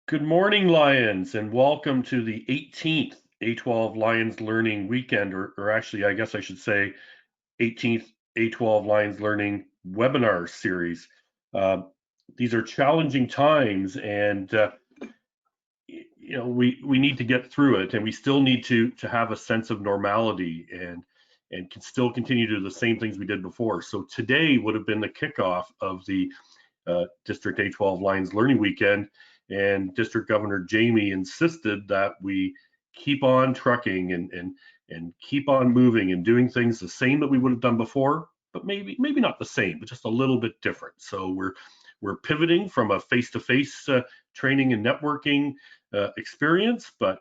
Good morning, Lions, and welcome to the 18th A12 Lions Learning Weekend, or actually, I guess I should say 18th A12 Lions Learning Webinar Series. These are challenging times, and we need to get through it, and we still need to have a sense of normality and can still continue to do the same things we did before. So today would have been the kickoff of the District A12 Lions Learning Weekend, and District Governor Jamie insisted that we keep on trucking and keep on moving and doing things the same that we would have done before, but maybe not the same, but just a little bit different. So we're pivoting from a face-to-face training and networking experience, but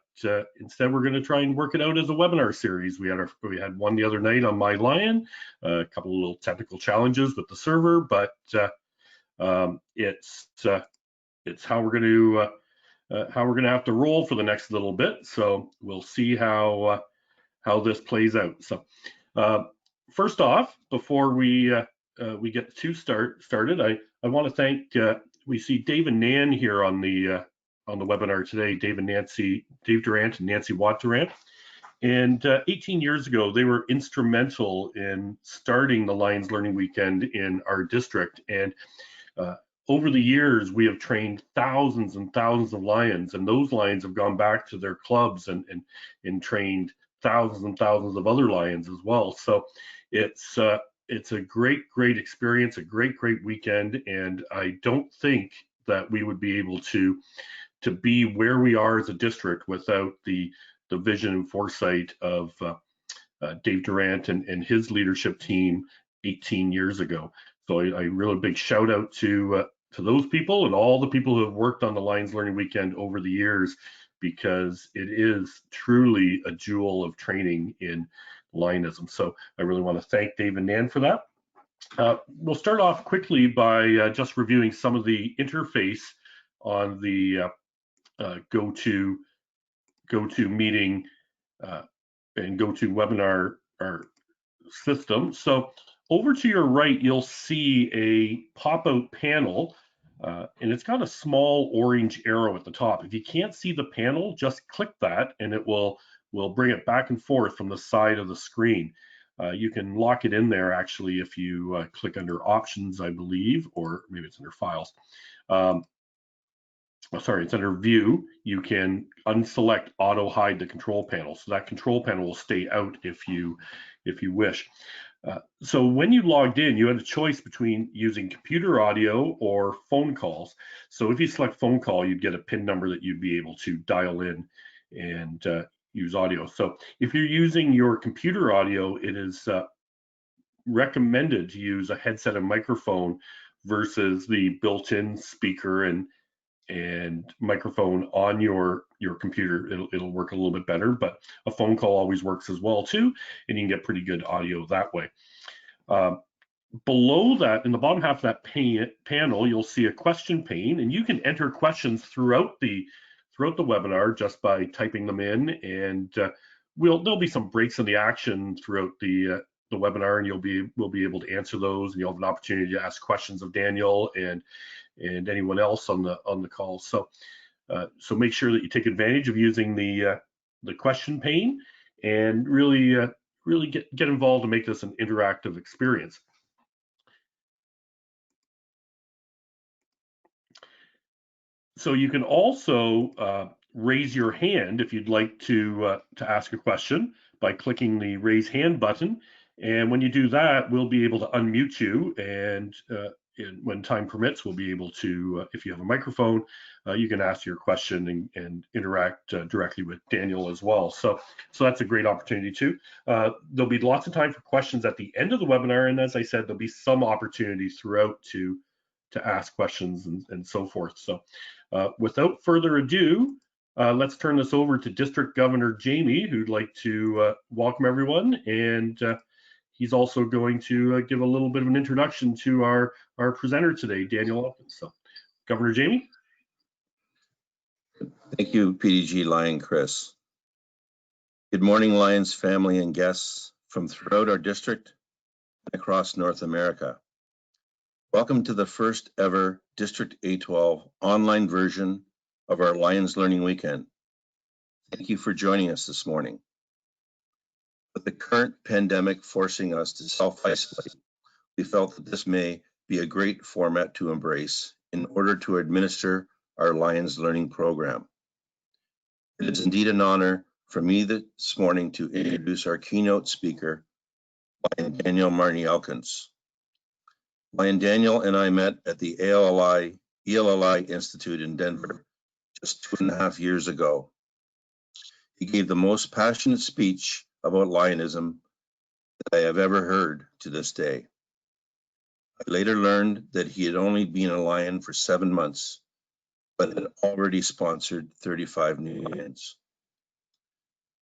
instead we're going to try and work it out as a webinar series. We had one the other night on My Lion, a couple of little technical challenges with the server, but it's how we're going to have to roll for the next little bit. So we'll see how this plays out. So first off, before we get too started, I want to thank. We see Dave and Nan here on the webinar today. Dave Durant and Nancy Watt Durant. And 18 years ago, they were instrumental in starting the Lions Learning Weekend in our district. And over the years, we have trained thousands and thousands of Lions, and those Lions have gone back to their clubs and trained thousands and thousands of other Lions as well. So it's a great experience, a great weekend, and I don't think that we would be able to be where we are as a district without the vision and foresight of Dave Durant and his leadership team 18 years ago. So I really big shout out to those people and all the people who have worked on the Lions Learning Weekend over the years, because it is truly a jewel of training in Lionism. So I really want to thank Dave and Nan for that. We'll start off quickly by just reviewing some of the interface on the GoToMeeting and GoToWebinar system. So over to your right, you'll see a pop-out panel, and it's got a small orange arrow at the top. If you can't see the panel, just click that, and it will bring it back and forth from the side of the screen. You can lock it in there, actually, if you click under Options, I believe, or maybe it's under Files. Sorry, it's under View. You can unselect Auto Hide the control panel, so that control panel will stay out if you wish. So when you logged in, you had a choice between using computer audio or phone calls. So if you select phone call, you'd get a PIN number that you'd be able to dial in and use audio. So if you're using your computer audio, it is recommended to use a headset and microphone versus the built-in speaker and microphone on your computer. It'll work a little bit better, but a phone call always works as well too, and you can get pretty good audio that way. Below that, in the bottom half of that panel, you'll see a question pane, and you can enter questions throughout the webinar just by typing them in, and there'll be some breaks in the action throughout the webinar, and we'll be able to answer those, and you'll have an opportunity to ask questions of Daniel and anyone else on the call. So make sure that you take advantage of using the question pane and really get involved and make this an interactive experience. So you can also raise your hand if you'd like to ask a question by clicking the raise hand button. And when you do that, we'll be able to unmute you, and when time permits, we'll be able to, if you have a microphone, you can ask your question and interact directly with Daniel as well. So that's a great opportunity too. There'll be lots of time for questions at the end of the webinar, and as I said, there'll be some opportunities throughout to ask questions and so forth. So without further ado, let's turn this over to District Governor Jamie, who'd like to welcome everyone, and he's also going to give a little bit of an introduction to our presenter today, Daniel Elkins. So, Governor Jamie. Thank you, PDG Lion Chris. Good morning, Lions family and guests from throughout our district and across North America. Welcome to the first ever District A12 online version of our Lions Learning Weekend. Thank you for joining us this morning. With the current pandemic forcing us to self-isolate, we felt that this may be a great format to embrace in order to administer our Lions Learning program. It is indeed an honor for me this morning to introduce our keynote speaker, Lion Daniel Elkins. Lion Daniel and I met at the ELLI Institute in Denver just 2.5 years ago. He gave the most passionate speech about Lionism that I have ever heard to this day. I later learned that he had only been a Lion for 7 months, but had already sponsored 35 new Lions.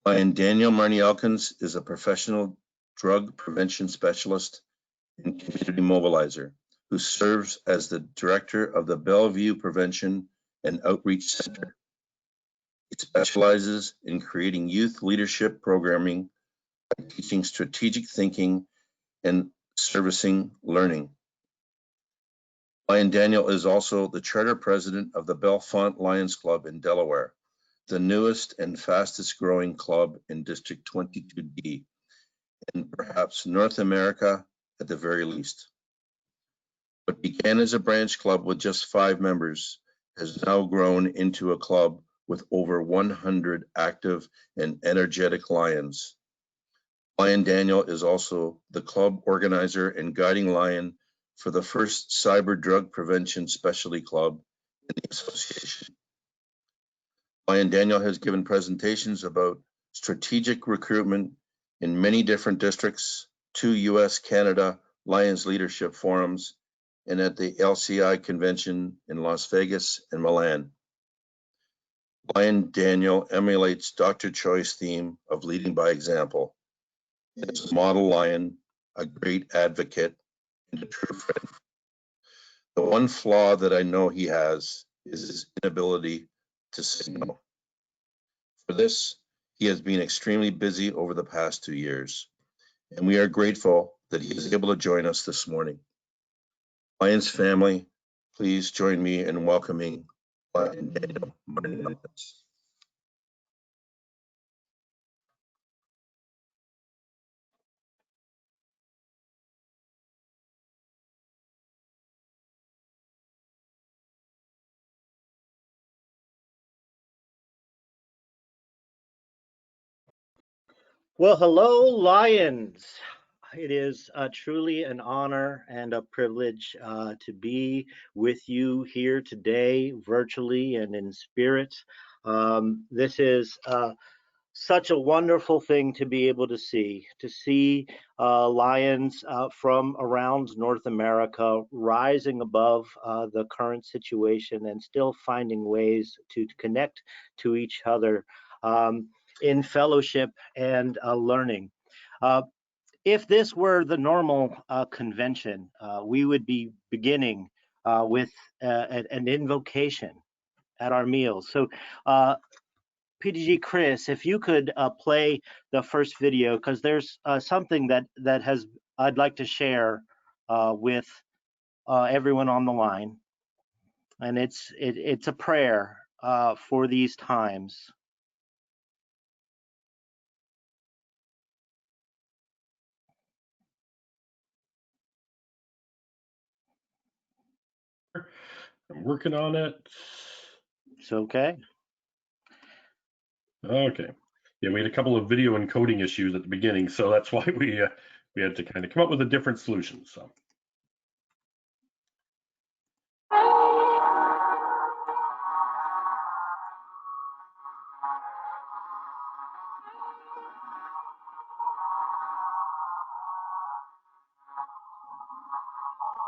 Lion Daniel Elkins is a professional drug prevention specialist and community mobilizer who serves as the director of the Bellevue Prevention and Outreach Center. It specializes in creating youth leadership programming by teaching strategic thinking and servicing learning. Lion Daniel is also the charter president of the Belafonte Lions Club in Delaware, the newest and fastest growing club in District 22D, and perhaps North America at the very least. What began as a branch club with just 5 members has now grown into a club with over 100 active and energetic Lions. Lion Daniel is also the club organizer and guiding Lion for the first cyber drug prevention specialty club in the association. Lion Daniel has given presentations about strategic recruitment in many different districts, 2 US-Canada Lions Leadership Forums, and at the LCI convention in Las Vegas and Milan. Lion Daniel emulates Dr. Choi's theme of leading by example. He is a model Lion, a great advocate, and a true friend. The one flaw that I know he has is his inability to say no. For this, he has been extremely busy over the past 2 years, and we are grateful that he is able to join us this morning. Lions family, please join me in welcoming Lion Daniel Elkins. Well, hello, Lions. It is truly an honor and a privilege to be with you here today, virtually and in spirit. This is such a wonderful thing to be able to see Lions from around North America rising above the current situation and still finding ways to connect to each other in fellowship and learning. If this were the normal convention, we would be beginning with an invocation at our meals. So PDG Chris, if you could play the first video, because there's something that I'd like to share with everyone on the line, and it's a prayer for these times. I'm working on it. It's okay. Okay. Yeah, we had a couple of video encoding issues at the beginning, so that's why we had to kind of come up with a different solution. So.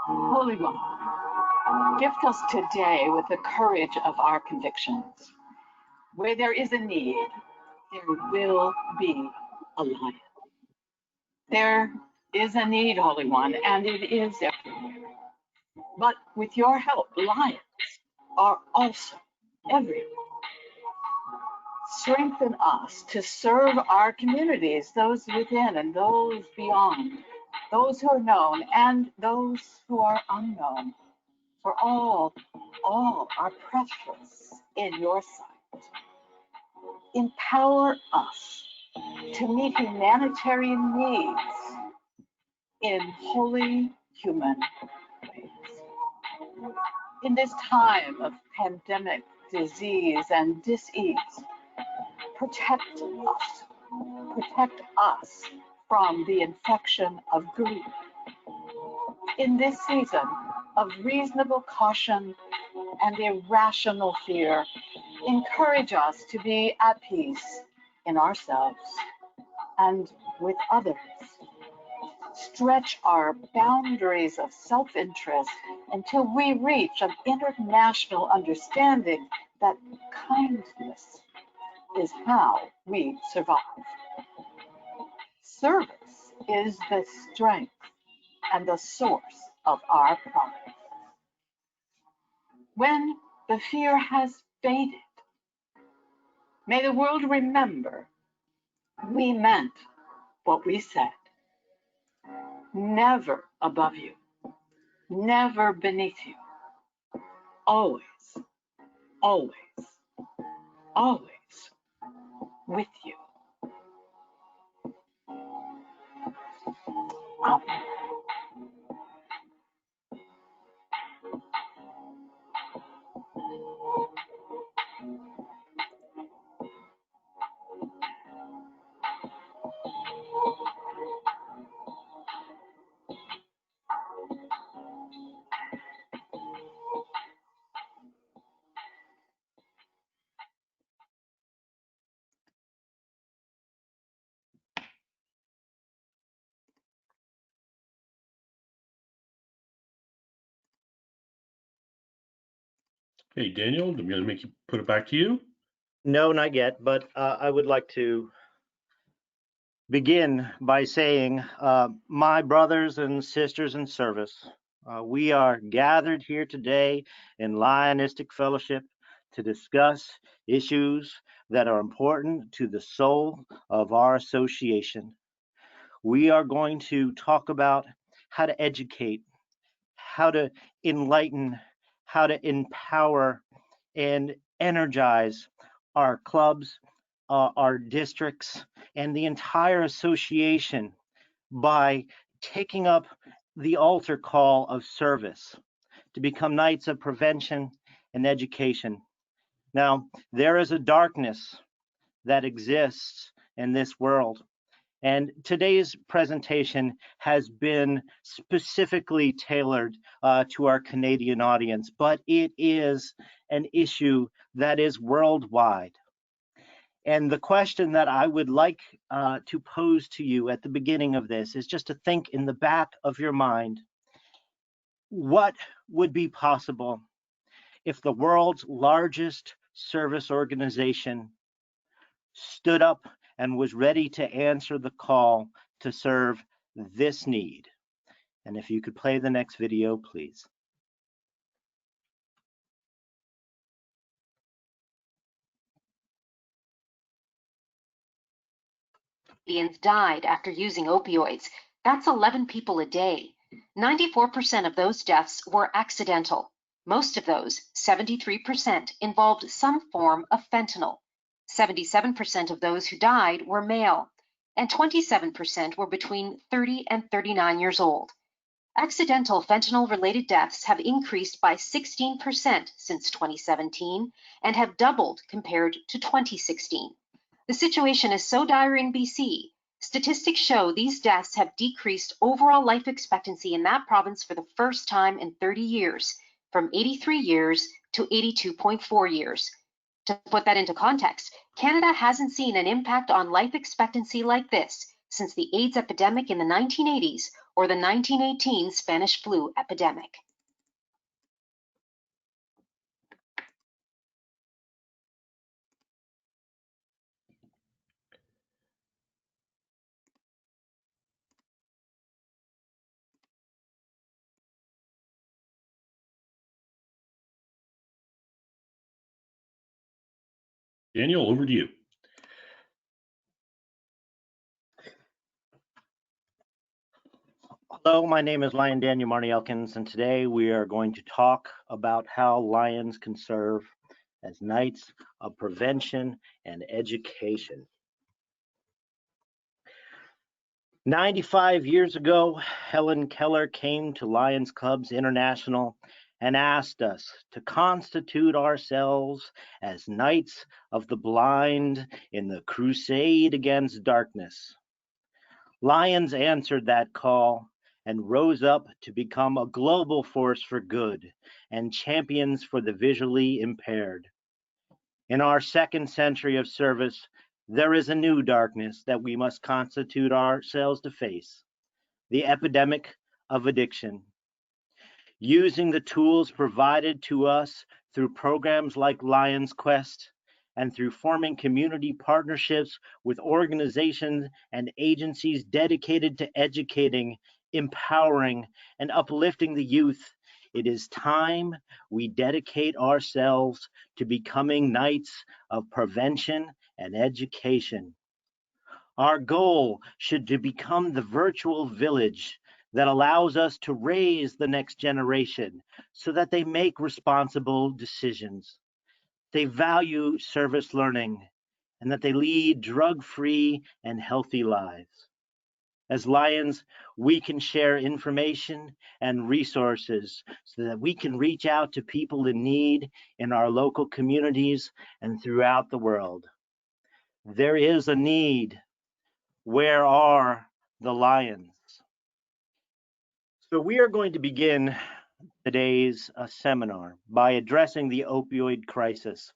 Holy One, gift us today with the courage of our convictions. Where there is a need, there will be a lion. There is a need, Holy One, and it is everywhere. But with your help, lions are also everywhere. Strengthen us to serve our communities, those within and those beyond, those who are known and those who are unknown. for all are precious in your sight. Empower us to meet humanitarian needs in wholly human ways. In this time of pandemic, disease, and dis-ease, protect us from the infection of grief. In this season of reasonable caution and irrational fear, encourage us to be at peace in ourselves and with others. Stretch our boundaries of self-interest until we reach an international understanding that kindness is how we survive. Service is the strength and the source of our progress. When the fear has faded, may the world remember we meant what we said. Never above you, never beneath you, always, always, always with you. Amen. Hey, Daniel, I'm going to make you put it back to you. No, not yet, but I would like to begin by saying, my brothers and sisters in service, we are gathered here today in Lionistic Fellowship to discuss issues that are important to the soul of our association. We are going to talk about how to educate, how to enlighten, how to empower and energize our clubs, our districts, and the entire association by taking up the altar call of service to become knights of prevention and education. Now, there is a darkness that exists in this world. And today's presentation has been specifically tailored to our Canadian audience, but it is an issue that is worldwide. And the question that I would like to pose to you at the beginning of this is just to think in the back of your mind, what would be possible if the world's largest service organization stood up and was ready to answer the call to serve this need? And if you could play the next video, please. Canadians died after using opioids. That's 11 people a day. 94% of those deaths were accidental. Most of those, 73%, involved some form of fentanyl. 77% of those who died were male, and 27% were between 30 and 39 years old. Accidental fentanyl-related deaths have increased by 16% since 2017 and have doubled compared to 2016. The situation is so dire in BC, statistics show these deaths have decreased overall life expectancy in that province for the first time in 30 years, from 83 years to 82.4 years. To put that into context, Canada hasn't seen an impact on life expectancy like this since the AIDS epidemic in the 1980s or the 1918 Spanish flu epidemic. Daniel, over to you. Hello, my name is Lion Daniel Elkins, and today we are going to talk about how lions can serve as knights of prevention and education. 95 years ago, Helen Keller came to Lions Clubs International and asked us to constitute ourselves as knights of the blind in the crusade against darkness. Lions answered that call and rose up to become a global force for good and champions for the visually impaired. In our second century of service, there is a new darkness that we must constitute ourselves to face, the epidemic of addiction. Using the tools provided to us through programs like Lions Quest and through forming community partnerships with organizations and agencies dedicated to educating, empowering, and uplifting the youth, it is time we dedicate ourselves to becoming knights of prevention and education. Our goal should to become the virtual village that allows us to raise the next generation so that they make responsible decisions, they value service learning, and that they lead drug-free and healthy lives. As Lions, we can share information and resources so that we can reach out to people in need in our local communities and throughout the world. There is a need. Where are the lions? So we are going to begin today's seminar by addressing the opioid crisis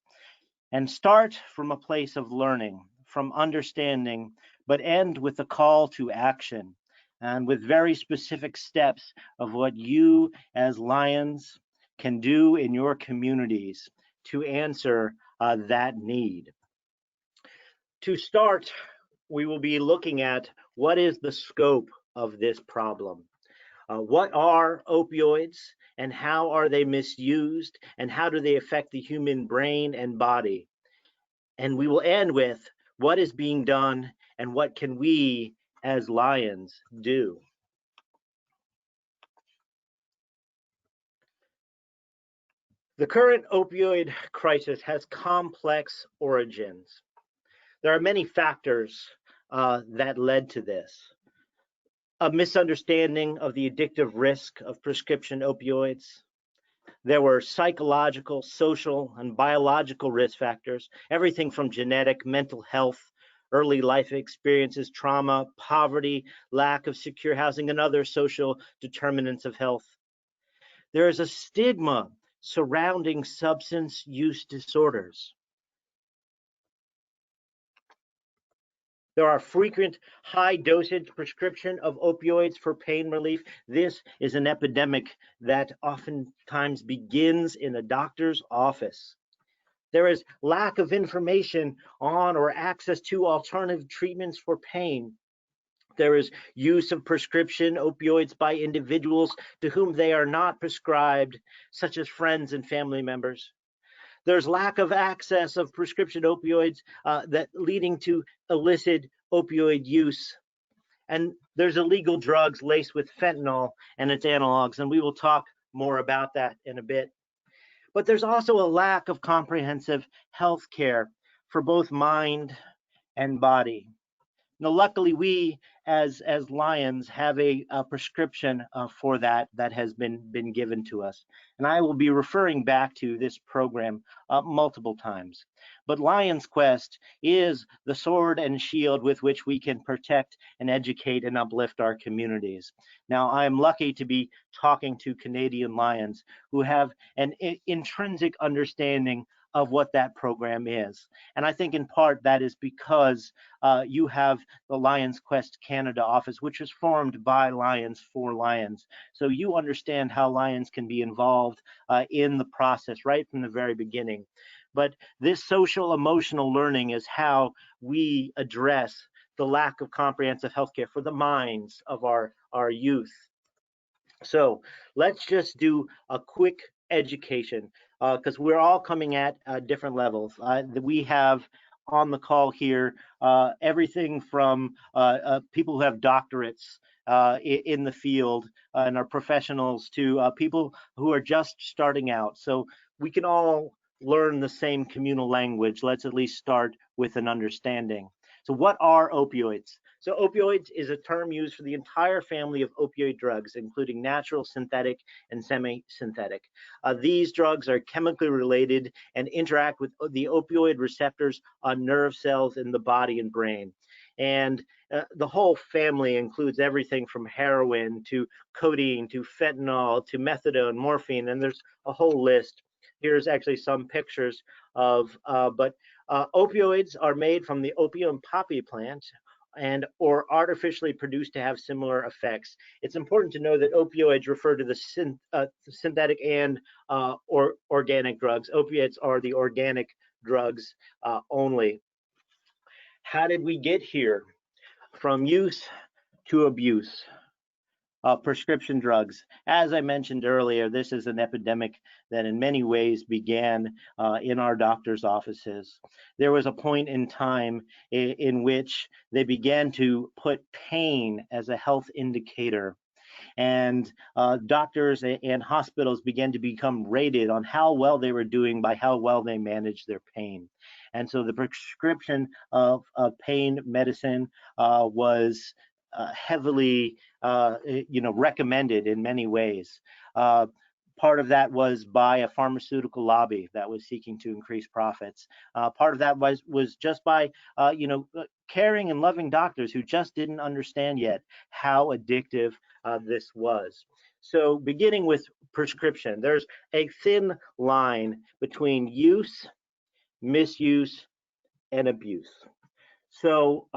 and start from a place of learning, from understanding, but end with a call to action and with very specific steps of what you as Lions can do in your communities to answer that need. To start, we will be looking at what is the scope of this problem. What are opioids and how are they misused and how do they affect the human brain and body? And we will end with what is being done and what can we as Lions do? The current opioid crisis has complex origins. There are many factors that led to this. A misunderstanding of the addictive risk of prescription opioids. There were psychological, social, and biological risk factors, everything from genetic, mental health, early life experiences, trauma, poverty, lack of secure housing, and other social determinants of health. There is a stigma surrounding substance use disorders. There are frequent high dosage prescription of opioids for pain relief. This is an epidemic that oftentimes begins in a doctor's office. There is lack of information on or access to alternative treatments for pain. There is use of prescription opioids by individuals to whom they are not prescribed, such as friends and family members. There's lack of access of prescription opioids that leading to illicit opioid use. And there's illegal drugs laced with fentanyl and its analogs, and we will talk more about that in a bit. But there's also a lack of comprehensive health care for both mind and body. Now, luckily, we as Lions have a prescription for that has been given to us. And I will be referring back to this program multiple times. But Lions Quest is the sword and shield with which we can protect and educate and uplift our communities. Now, I'm lucky to be talking to Canadian Lions who have an intrinsic understanding of what that program is. And I think in part that is because you have the Lions Quest Canada office, which was formed by Lions for Lions. So you understand how Lions can be involved in the process right from the very beginning. But this social emotional learning is how we address the lack of comprehensive healthcare for the minds of our youth. So let's just do a quick education because we're all coming at different levels. We have on the call here, everything from people who have doctorates in the field and are professionals to people who are just starting out. So we can all learn the same communal language. Let's at least start with an understanding. So what are opioids? So opioids is a term used for the entire family of opioid drugs, including natural, synthetic, and semi-synthetic. These drugs are chemically related and interact with the opioid receptors on nerve cells in the body and brain. And the whole family includes everything from heroin to codeine to fentanyl to methadone, morphine, and there's a whole list. Here's actually some pictures of, opioids are made from the opium poppy plant and or artificially produced to have similar effects. It's important to know that opioids refer to the synthetic and or organic drugs. Opiates are the organic drugs only. How did we get here? From use to abuse. Prescription drugs. As I mentioned earlier, this is an epidemic that in many ways began in our doctors' offices. There was a point in time in which they began to put pain as a health indicator. And doctors and hospitals began to become rated on how well they were doing by how well they managed their pain. And so the prescription of pain medicine was heavily recommended in many ways. Part of that was by a pharmaceutical lobby that was seeking to increase profits. Part of that was just by caring and loving doctors who just didn't understand yet how addictive this was. So beginning with prescription, there's a thin line between use, misuse, and abuse. So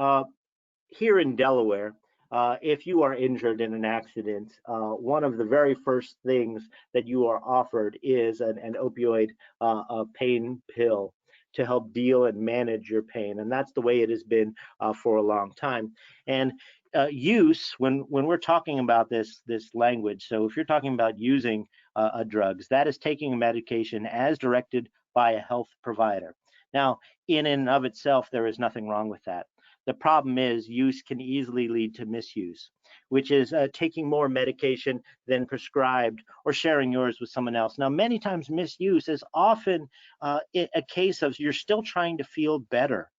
here in Delaware, if you are injured in an accident, one of the very first things that you are offered is an opioid pain pill to help deal and manage your pain. And that's the way it has been for a long time. And use, when we're talking about this language, so if you're talking about using drugs, that is taking a medication as directed by a health provider. Now, in and of itself, there is nothing wrong with that. The problem is use can easily lead to misuse, which is taking more medication than prescribed or sharing yours with someone else. Now, many times misuse is often a case of you're still trying to feel better.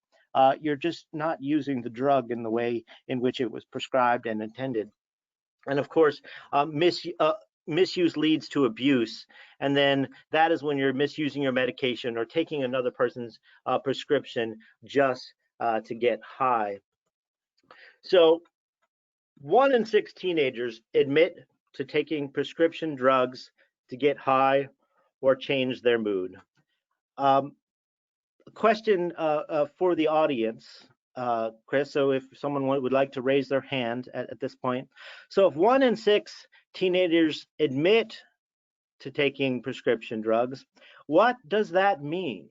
You're just not using the drug in the way in which it was prescribed and intended. And of course, misuse leads to abuse, and then that is when you're misusing your medication or taking another person's prescription just to get high. So 1 in 6 teenagers admit to taking prescription drugs to get high or change their mood. A question for the audience, Chris, so if someone would like to raise their hand at this point. So if 1 in 6 teenagers admit to taking prescription drugs, what does that mean?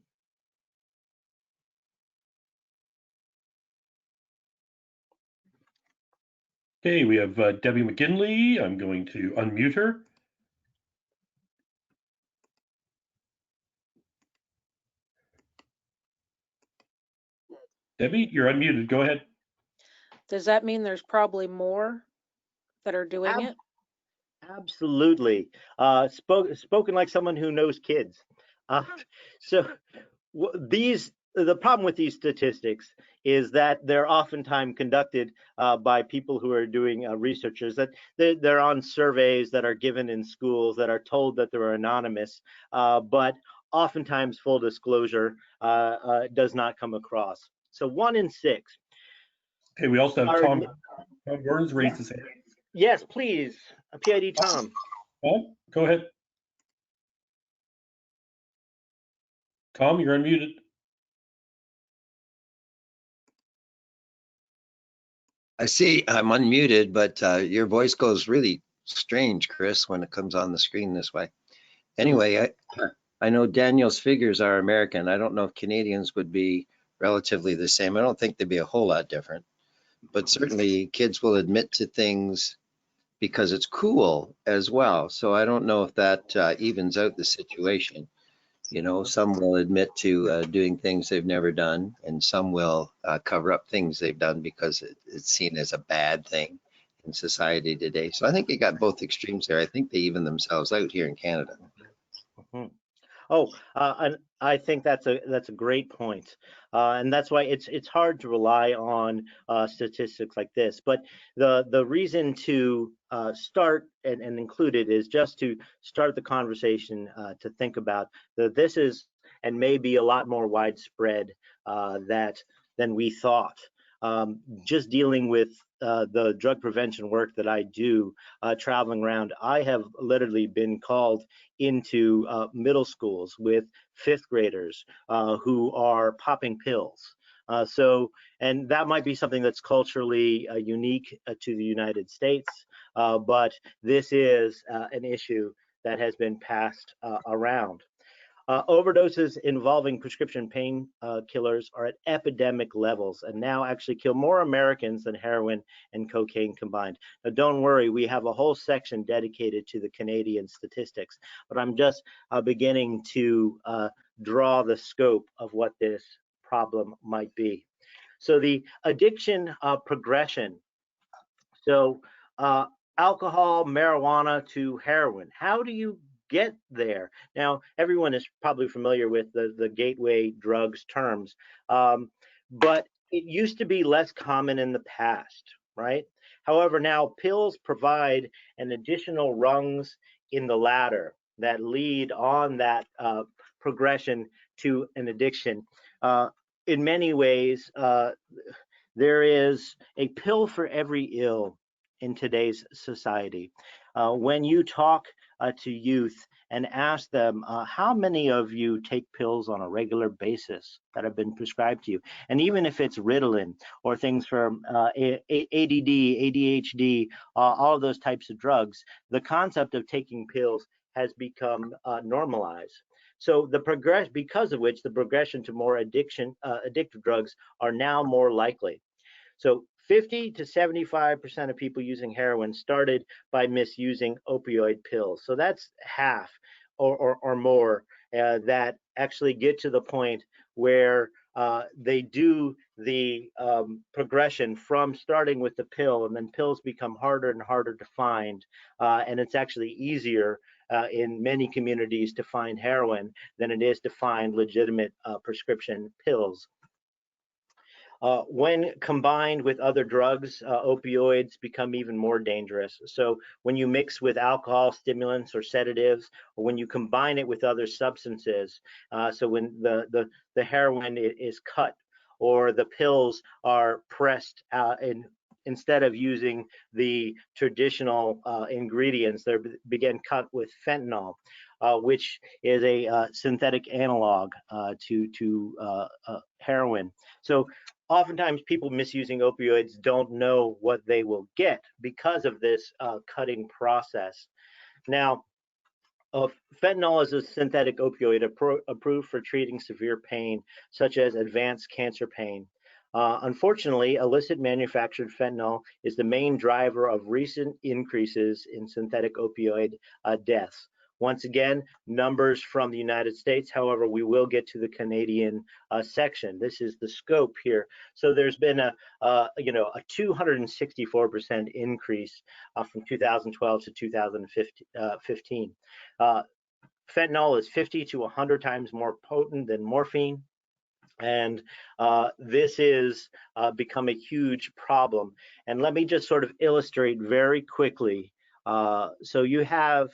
Okay, we have Debbie McGinley. I'm going to unmute her. Debbie, you're unmuted. Go ahead. Does that mean there's probably more that are doing it? Absolutely. Spoken like someone who knows kids. The problem with these statistics is that they're oftentimes conducted by people who are doing researchers, that they're on surveys that are given in schools that are told that they're anonymous, but oftentimes full disclosure does not come across. So 1 in 6. Okay, we also have Tom Gordon's raised his hand. Yes, please. PID Tom. Tom, go ahead. Tom, you're unmuted. I see I'm unmuted, but your voice goes really strange, Chris, when it comes on the screen this way. Anyway, I know Daniel's figures are American. I don't know if Canadians would be relatively the same. I don't think they'd be a whole lot different, but certainly kids will admit to things because it's cool as well. So I don't know if that evens out the situation. You know, some will admit to doing things they've never done, and some will cover up things they've done because it's seen as a bad thing in society today. So I think you got both extremes there. I think they even themselves out here in Canada. Mhm. Oh, and I think that's a great point, and that's why it's hard to rely on statistics like this. But the reason to start and include it is just to start the conversation to think about that this is and may be a lot more widespread than we thought. Just dealing with the drug prevention work that I do, traveling around, I have literally been called into middle schools with fifth graders who are popping pills. And that might be something that's culturally unique to the United States, but this is an issue that has been passed around. Overdoses involving prescription painkillers are at epidemic levels and now actually kill more Americans than heroin and cocaine combined. Now, don't worry, we have a whole section dedicated to the Canadian statistics, but I'm just beginning to draw the scope of what this problem might be. So the addiction progression. So alcohol, marijuana to heroin. How do you get there? Now, everyone is probably familiar with the gateway drugs terms, but it used to be less common in the past, right? However, now pills provide an additional rungs in the ladder that lead on that progression to an addiction. In many ways, there is a pill for every ill in today's society. When you talk to youth and ask them, how many of you take pills on a regular basis that have been prescribed to you? And even if it's Ritalin or things for ADD, ADHD, all of those types of drugs, the concept of taking pills has become normalized. So because of which the progression to more addictive drugs are now more likely. So 50 to 75% of people using heroin started by misusing opioid pills. So that's half or more that actually get to the point where they do the progression from starting with the pill, and then pills become harder and harder to find. And it's actually easier in many communities to find heroin than it is to find legitimate prescription pills. When combined with other drugs, opioids become even more dangerous. So when you mix with alcohol, stimulants, or sedatives, or when you combine it with other substances, so when the heroin is cut or the pills are pressed instead of using the traditional ingredients, they begin cut with fentanyl, which is a synthetic analog to heroin. So oftentimes people misusing opioids don't know what they will get because of this cutting process. Now, fentanyl is a synthetic opioid approved for treating severe pain, such as advanced cancer pain. Unfortunately, illicit manufactured fentanyl is the main driver of recent increases in synthetic opioid deaths. Once again, numbers from the United States. However, we will get to the Canadian section. This is the scope here. So there's been a 264% increase from 2012 to 2015. Fentanyl is 50 to 100 times more potent than morphine. And this is become a huge problem. And let me just sort of illustrate very quickly. So you have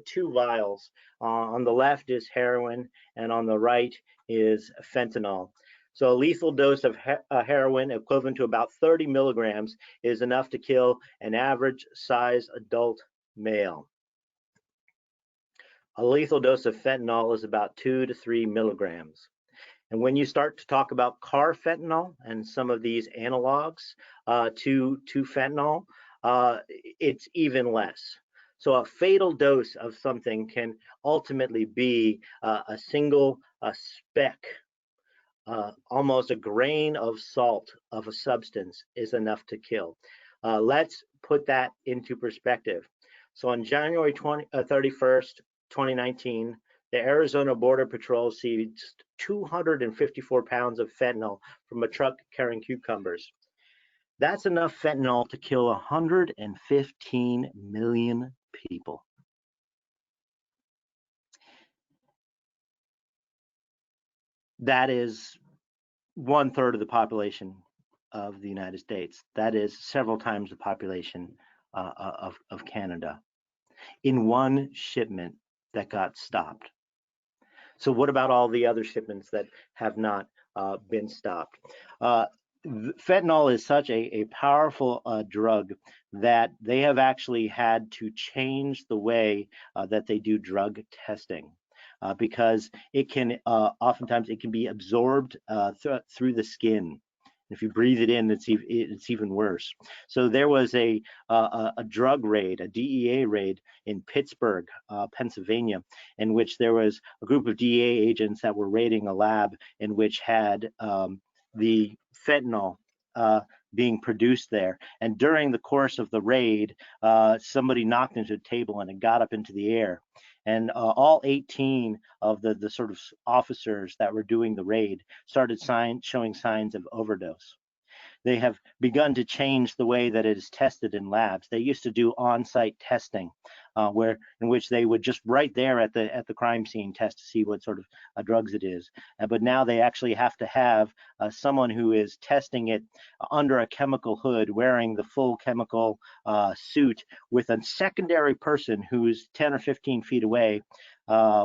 two vials. On the left is heroin, and on the right is fentanyl. So a lethal dose of heroin, equivalent to about 30 milligrams, is enough to kill an average size adult male. A lethal dose of fentanyl is about 2 to 3 milligrams. And when you start to talk about carfentanil and some of these analogs to fentanyl, it's even less. So a fatal dose of something can ultimately be a single speck, almost a grain of salt of a substance is enough to kill. Let's put that into perspective. So on January 31st, 2019, The Arizona Border Patrol seized 254 pounds of fentanyl from a truck carrying cucumbers. That's enough fentanyl to kill 115 million people. That is 1/3 of the population of the United States. That is several times the population of Canada in one shipment that got stopped. So what about all the other shipments that have not been stopped? Fentanyl is such a powerful drug that they have actually had to change the way that they do drug testing. Because it can oftentimes it can be absorbed through the skin. If you breathe it in, it's even worse. So there was a drug raid, a DEA raid in Pittsburgh, Pennsylvania, in which there was a group of DEA agents that were raiding a lab in which had the fentanyl being produced there. And during the course of the raid, somebody knocked into a table and it got up into the air. And all 18 of the sort of officers that were doing the raid started showing signs of overdose. They have begun to change the way that it is tested in labs. They used to do on-site testing, in which they would just right there at the crime scene test to see what sort of drugs it is. But now they actually have to have someone who is testing it under a chemical hood, wearing the full chemical suit, with a secondary person who's 10 or 15 feet away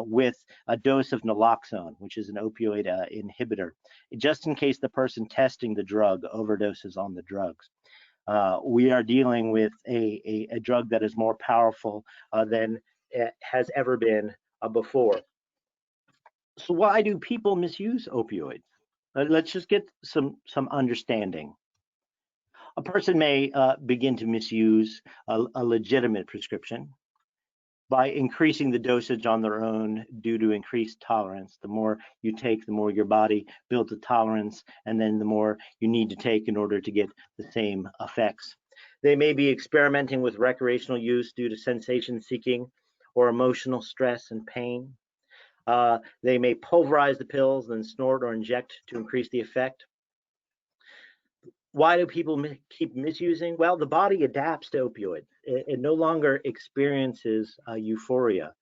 with a dose of naloxone, which is an opioid inhibitor, just in case the person testing the drug overdoses on the drugs. We are dealing with a drug that is more powerful than it has ever been before. So why do people misuse opioids? Let's just get some understanding. A person may begin to misuse a legitimate prescription by increasing the dosage on their own due to increased tolerance. The more you take, the more your body builds a tolerance, and then the more you need to take in order to get the same effects. They may be experimenting with recreational use due to sensation seeking or emotional stress and pain. They may pulverize the pills, then snort or inject to increase the effect. Why do people keep misusing? Well, the body adapts to opioids. It no longer experiences euphoria.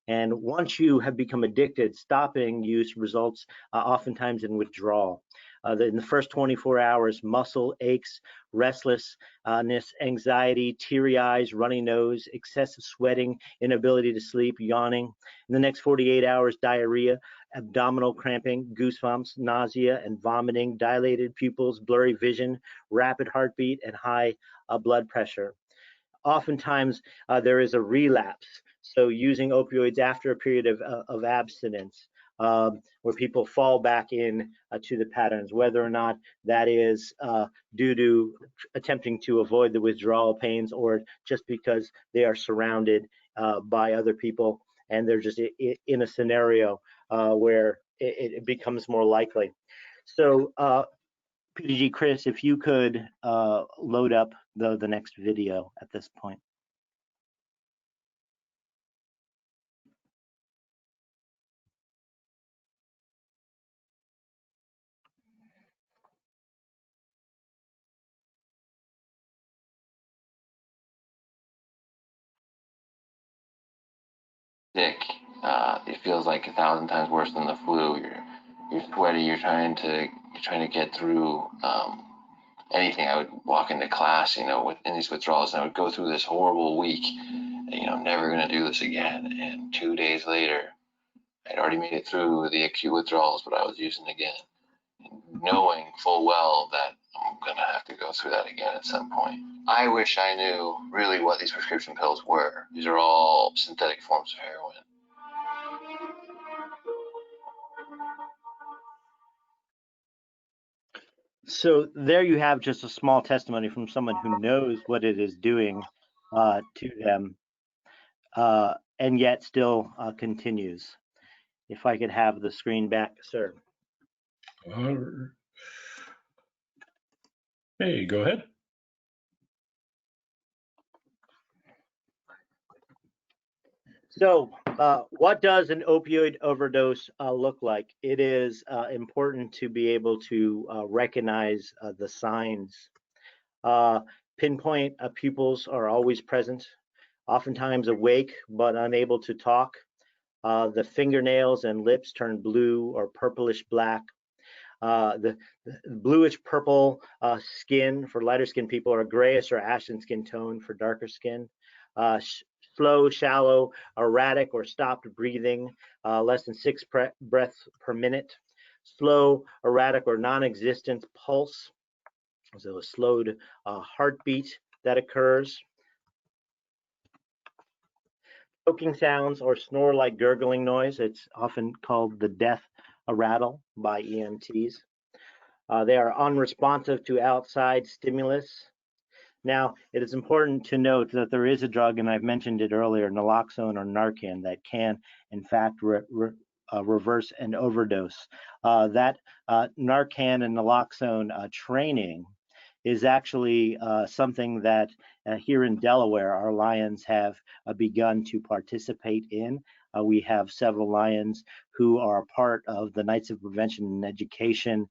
And once you have become addicted, stopping use results oftentimes in withdrawal. In the first 24 hours, muscle aches, restlessness, anxiety, teary eyes, runny nose, excessive sweating, inability to sleep, yawning. In the next 48 hours, diarrhea, abdominal cramping, goosebumps, nausea and vomiting, dilated pupils, blurry vision, rapid heartbeat, and high blood pressure. Oftentimes, there is a relapse. So using opioids after a period of abstinence, where people fall back in to the patterns, whether or not that is due to attempting to avoid the withdrawal pains or just because they are surrounded by other people and they're just in a scenario where it becomes more likely. So PDG Chris, if you could load up the next video at this point. Sick. It feels like 1,000 times worse than the flu. You're sweaty. You're trying to get through anything. I would walk into class, with in these withdrawals, and I would go through this horrible week. Never gonna do this again. And 2 days later, I'd already made it through the acute withdrawals, but I was using again, knowing full well that I'm gonna have to go through that again at some point. I wish I knew really what these prescription pills were. These are all synthetic forms of heroin. So there you have just a small testimony from someone who knows what it is doing to them, and yet still continues. If I could have the screen back, sir. Hey, go ahead. So what does an opioid overdose look like? It is important to be able to recognize the signs. Pinpoint pupils are always present, oftentimes awake but unable to talk. The fingernails and lips turn blue or purplish black. The bluish purple skin for lighter skinned people, or grayish or ashen skin tone for darker skin. Slow, shallow, erratic or stopped breathing, less than 6 breaths per minute. Slow, erratic or non-existent pulse, so a slowed heartbeat that occurs. Choking sounds or snore-like gurgling noise. It's often called the death rattle by EMTs. They are unresponsive to outside stimulus. Now, it is important to note that there is a drug, and I've mentioned it earlier, naloxone or Narcan, that can, in fact, reverse an overdose. That Narcan and naloxone training is actually something that here in Delaware, our Lions have begun to participate in. We have several Lions who are part of the Knights of Prevention and Education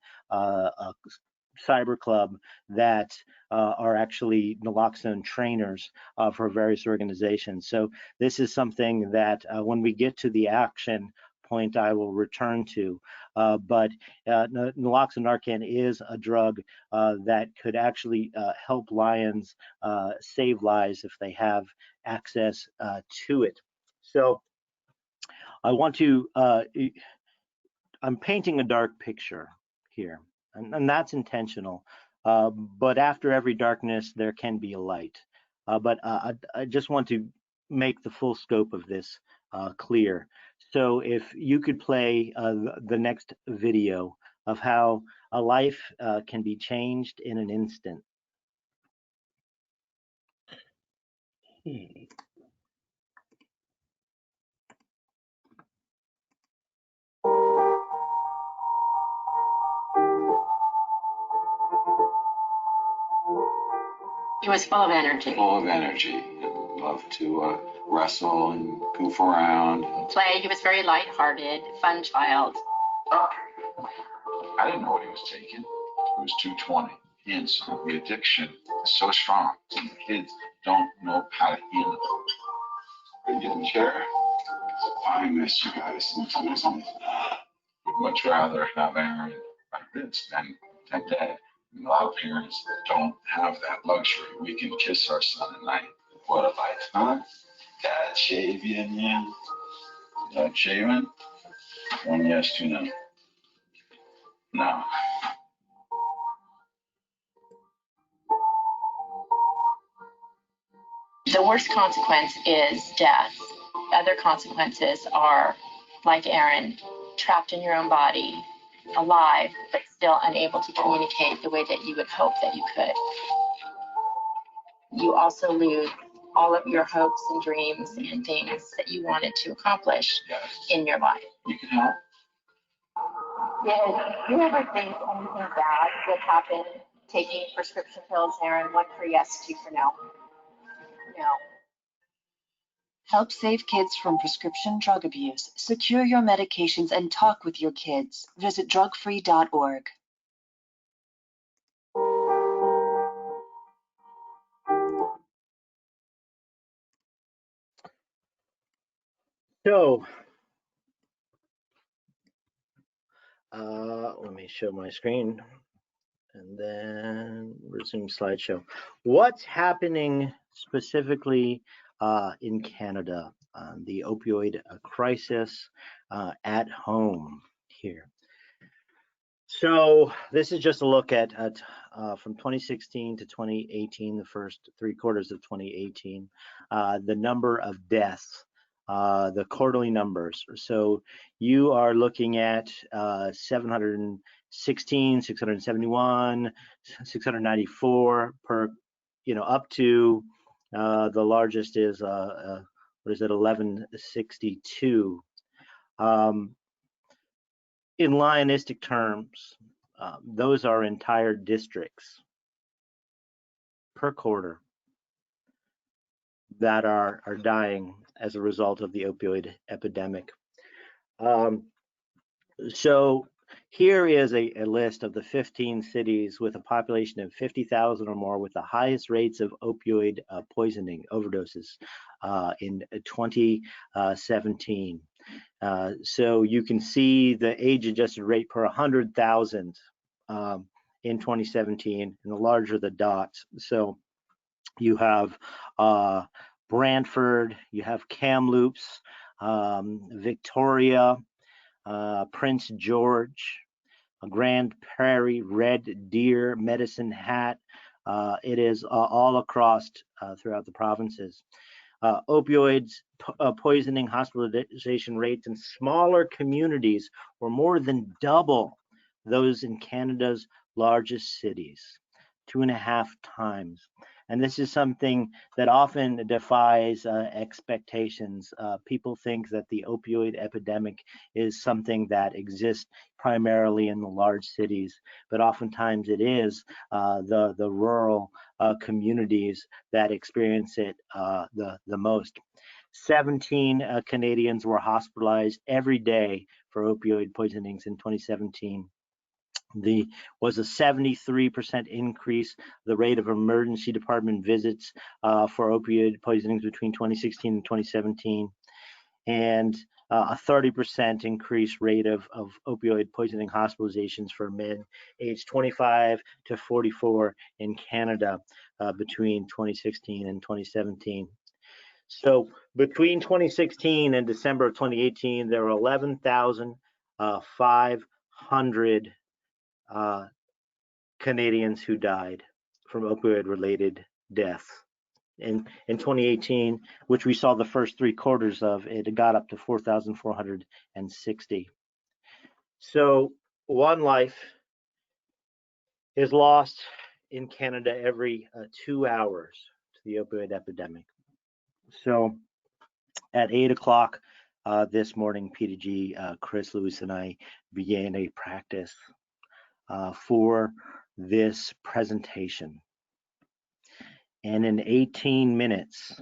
cyber club that are actually naloxone trainers for various organizations. So this is something that when we get to the action point, I will return to. But naloxone Narcan is a drug that could actually help Lions save lives if they have access to it. So I want to, I'm painting a dark picture here, and that's intentional. But after every darkness, there can be a light. But I just want to make the full scope of this clear. So if you could play the next video of how a life can be changed in an instant. He was full of energy. Full of energy. Loved to wrestle and goof around. Play. He was very lighthearted, fun child. I didn't know what he was taking. It was 220. And so the addiction is so strong. Some kids don't know how to handle it. They didn't care. I miss you guys sometimes. Would much rather have Aaron like this than Dad. A lot of parents don't have that luxury. We can kiss our son at night. What a lifetime. Dad shave you in the end? Dad shaving? 1 yes, 2 no. No. The worst consequence is death. Other consequences are, like Aaron, trapped in your own body, alive, but still unable to communicate the way that you would hope that you could. You also lose all of your hopes and dreams and things that you wanted to accomplish in your life. You can help. Did you ever think anything bad would happen taking prescription pills, Aaron? 1 for yes, 2 for no. No. Help save kids from prescription drug abuse. Secure your medications and talk with your kids. Visit DrugFree.org. So let me show my screen and then resume slideshow. What's happening specifically in Canada, the opioid crisis at home here? So this is just a look at from 2016 to 2018, the first 3 quarters of 2018, the number of deaths, the quarterly numbers. So you are looking at 716, 671, 694 per, up to the largest is what is it, 1162. In Lionistic terms, those are entire districts per quarter. that are dying as a result of the opioid epidemic. So here is a list of the 15 cities with a population of 50,000 or more with the highest rates of opioid poisoning overdoses in 2017. So you can see the age-adjusted rate per 100,000 in 2017, and the larger the dots. So you have Brantford, you have Kamloops, Victoria, Prince George, Grand Prairie, Red Deer, Medicine Hat. It is all across throughout the provinces. Opioids poisoning hospitalization rates in smaller communities were more than double those in Canada's largest cities, 2.5 times. And this is something that often defies expectations. People think that the opioid epidemic is something that exists primarily in the large cities, but oftentimes it is the rural communities that experience it the most. 17 Canadians were hospitalized every day for opioid poisonings in 2017. Was a 73% increase the rate of emergency department visits for opioid poisonings between 2016 and 2017, and a 30% increase rate of opioid poisoning hospitalizations for men aged 25 to 44 in Canada between 2016 and 2017. So between 2016 and December of 2018, there were 11,500 Canadians who died from opioid-related deaths. In 2018, which we saw the first 3 quarters of, it got up to 4,460. So one life is lost in Canada every 2 hours to the opioid epidemic. So at 8 o'clock this morning, P2G, Chris Lewis and I began a practice for this presentation. And in 18 minutes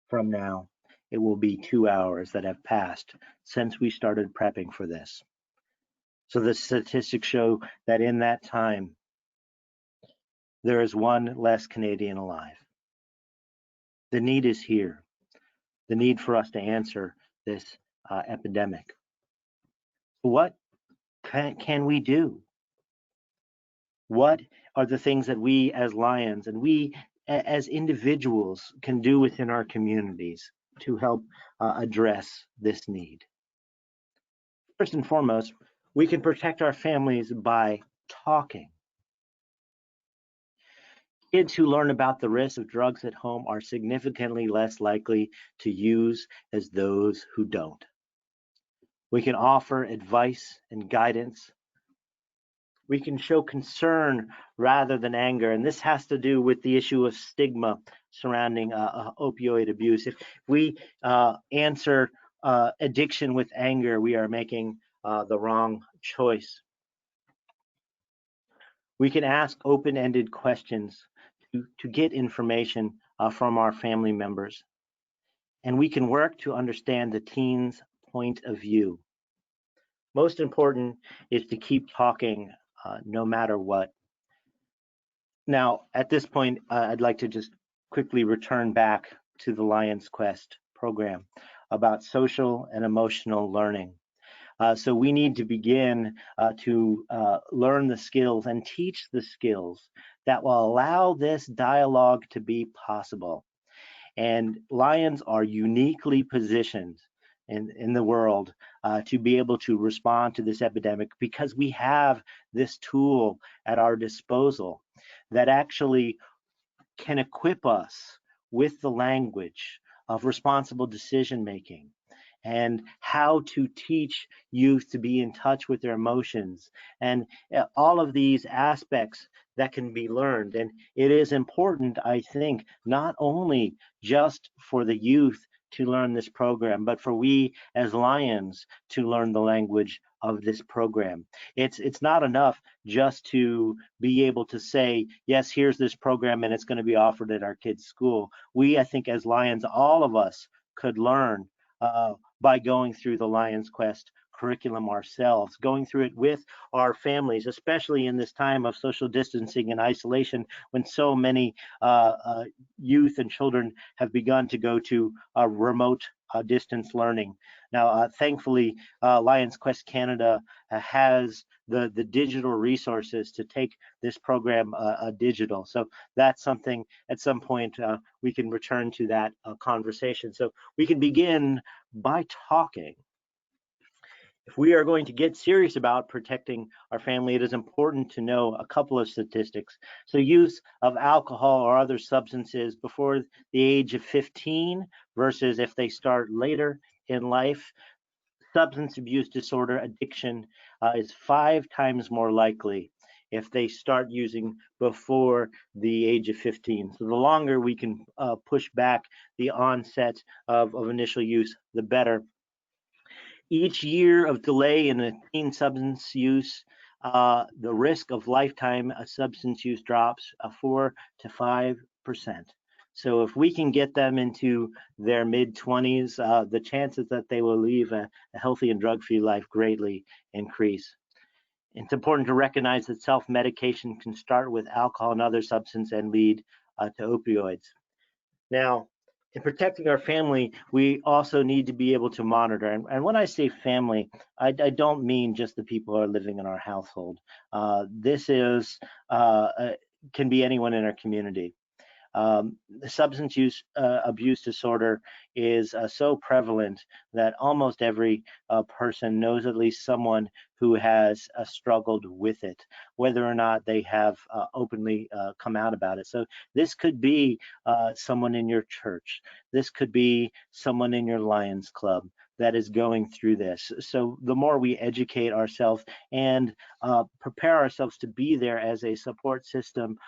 from now, it will be 2 hours that have passed since we started prepping for this. So the statistics show that in that time, there is 1 less Canadian alive. The need is here. The need for us to answer this epidemic. What can we do? What are the things that we as Lions and we as individuals can do within our communities to help address this need? First and foremost, we can protect our families by talking. Kids who learn about the risks of drugs at home are significantly less likely to use as those who don't. We can offer advice and guidance. We can show concern rather than anger, and this has to do with the issue of stigma surrounding opioid abuse. If we answer addiction with anger, we are making the wrong choice. We can ask open-ended questions to get information from our family members, and we can work to understand the teen's point of view. Most important is to keep talking no matter what. Now, at this point, I'd like to just quickly return back to the Lions Quest program about social and emotional learning. So we need to begin to learn the skills and teach the skills that will allow this dialogue to be possible. And Lions are uniquely positioned in the world to be able to respond to this epidemic because we have this tool at our disposal that actually can equip us with the language of responsible decision making and how to teach youth to be in touch with their emotions and all of these aspects that can be learned. And it is important, I think, not only just for the youth to learn this program, but for we as Lions to learn the language of this program. It's not enough just to be able to say, yes, here's this program and it's going to be offered at our kids' school. We, I think, as Lions, all of us could learn by going through the Lions Quest curriculum ourselves, going through it with our families, especially in this time of social distancing and isolation, when so many youth and children have begun to go to remote distance learning. Now, thankfully, Lions Quest Canada has the digital resources to take this program digital. So that's something at some point we can return to that conversation. So we can begin by talking. If we are going to get serious about protecting our family, it is important to know a couple of statistics. So use of alcohol or other substances before the age of 15 versus if they start later in life, substance abuse disorder addiction is 5 times more likely if they start using before the age of 15. So the longer we can push back the onset of initial use, the better. Each year of delay in a teen substance use, the risk of lifetime substance use drops 4 to 5%. So if we can get them into their mid-20s, the chances that they will leave a healthy and drug-free life greatly increase. It's important to recognize that self-medication can start with alcohol and other substances and lead to opioids. Now, in protecting our family, we also need to be able to monitor. And when I say family, I don't mean just the people who are living in our household. This is can be anyone in our community. The substance use abuse disorder is so prevalent that almost every person knows at least someone who has struggled with it, whether or not they have openly come out about it. So this could be someone in your church. This could be someone in your Lions Club that is going through this. So the more we educate ourselves and prepare ourselves to be there as a support system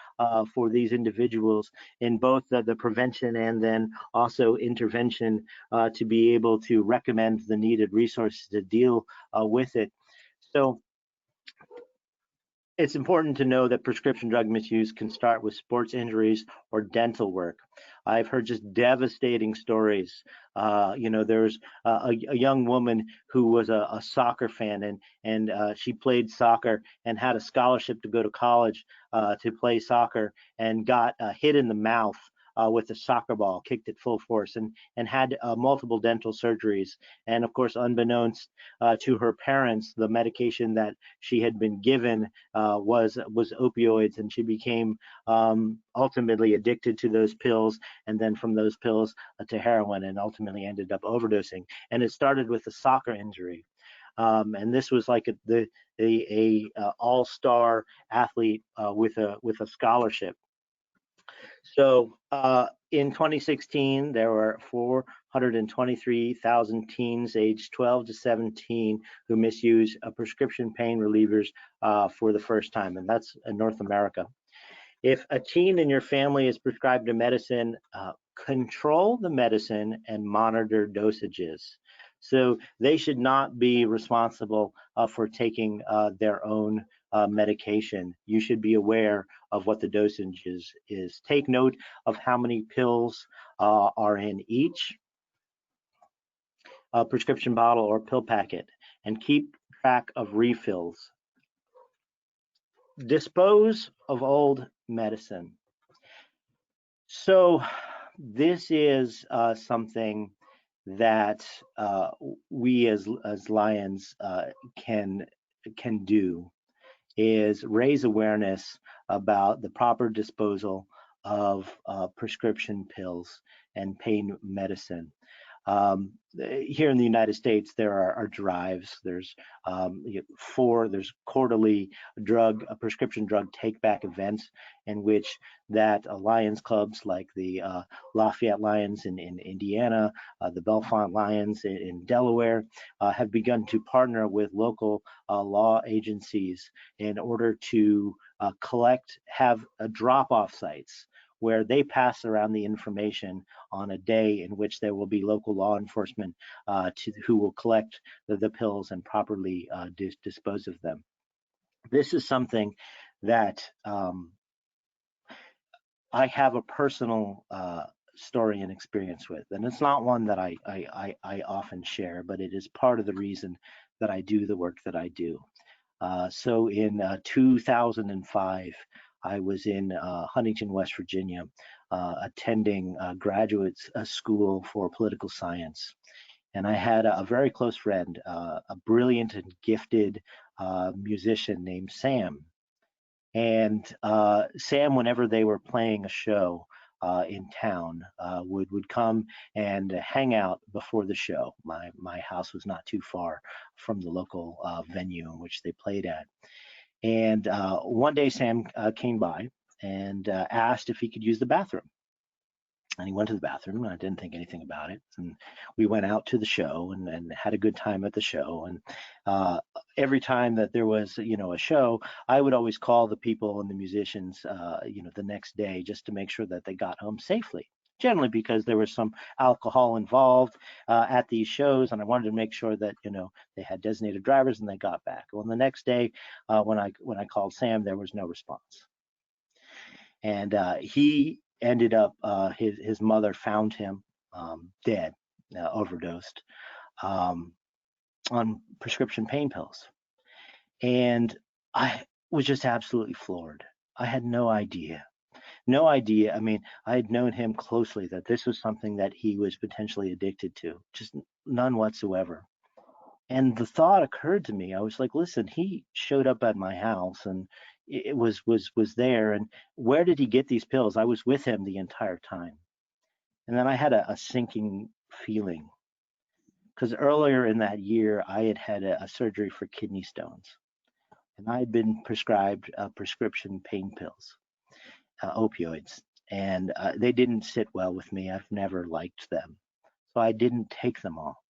for these individuals in both the prevention and then also intervention to be able to recommend the needed resources to deal with it. So it's important to know that prescription drug misuse can start with sports injuries or dental work. I've heard just devastating stories. There's a young woman who was a soccer fan and she played soccer and had a scholarship to go to college to play soccer and got hit in the mouth with a soccer ball, kicked at full force, and had multiple dental surgeries. And of course, unbeknownst to her parents, the medication that she had been given was opioids, and she became ultimately addicted to those pills, and then from those pills to heroin, and ultimately ended up overdosing. And it started with a soccer injury. And this was like a all-star athlete with a scholarship. So in 2016, there were 423,000 teens aged 12 to 17 who misuse prescription pain relievers for the first time, and that's in North America. If a teen in your family is prescribed a medicine, control the medicine and monitor dosages. So they should not be responsible for taking their own medication. You should be aware of what the dosage is. Take note of how many pills are in each prescription bottle or pill packet, and keep track of refills. Dispose of old medicine. So this is something that we as Lions can do, is raise awareness about the proper disposal of prescription pills and pain medicine. Here in the United States, there are drives. There's there's quarterly prescription drug take-back events in which that Lions clubs like the Lafayette Lions in Indiana, the Belafonte Lions in Delaware have begun to partner with local law agencies in order to have drop-off sites where they pass around the information on a day in which there will be local law enforcement who will collect the pills and properly dispose of them. This is something that I have a personal story and experience with, and it's not one that I often share, but it is part of the reason that I do the work that I do. So in 2005, I was in Huntington, West Virginia, attending graduate school for political science. And I had a very close friend, a brilliant and gifted musician named Sam. And Sam, whenever they were playing a show in town, would come and hang out before the show. My house was not too far from the local venue in which they played at. And one day Sam came by and asked if he could use the bathroom. And he went to the bathroom, and I didn't think anything about it. And we went out to the show and had a good time at the show. And every time that there was, a show, I would always call the people and the musicians, the next day just to make sure that they got home safely. Generally because there was some alcohol involved at these shows, and I wanted to make sure that they had designated drivers and they got back. Well, the next day when I called Sam, there was no response, and he ended up his mother found him dead, overdosed on prescription pain pills, and I was just absolutely floored. I had no idea. I mean, I had known him closely that this was something that he was potentially addicted to, just none whatsoever. And the thought occurred to me. I was like, listen, he showed up at my house and it was there. And where did he get these pills? I was with him the entire time. And then I had a sinking feeling because earlier in that year, I had a surgery for kidney stones, and I had been prescribed prescription pain pills. Opioids, and they didn't sit well with me. I've never liked them, so I didn't take them all.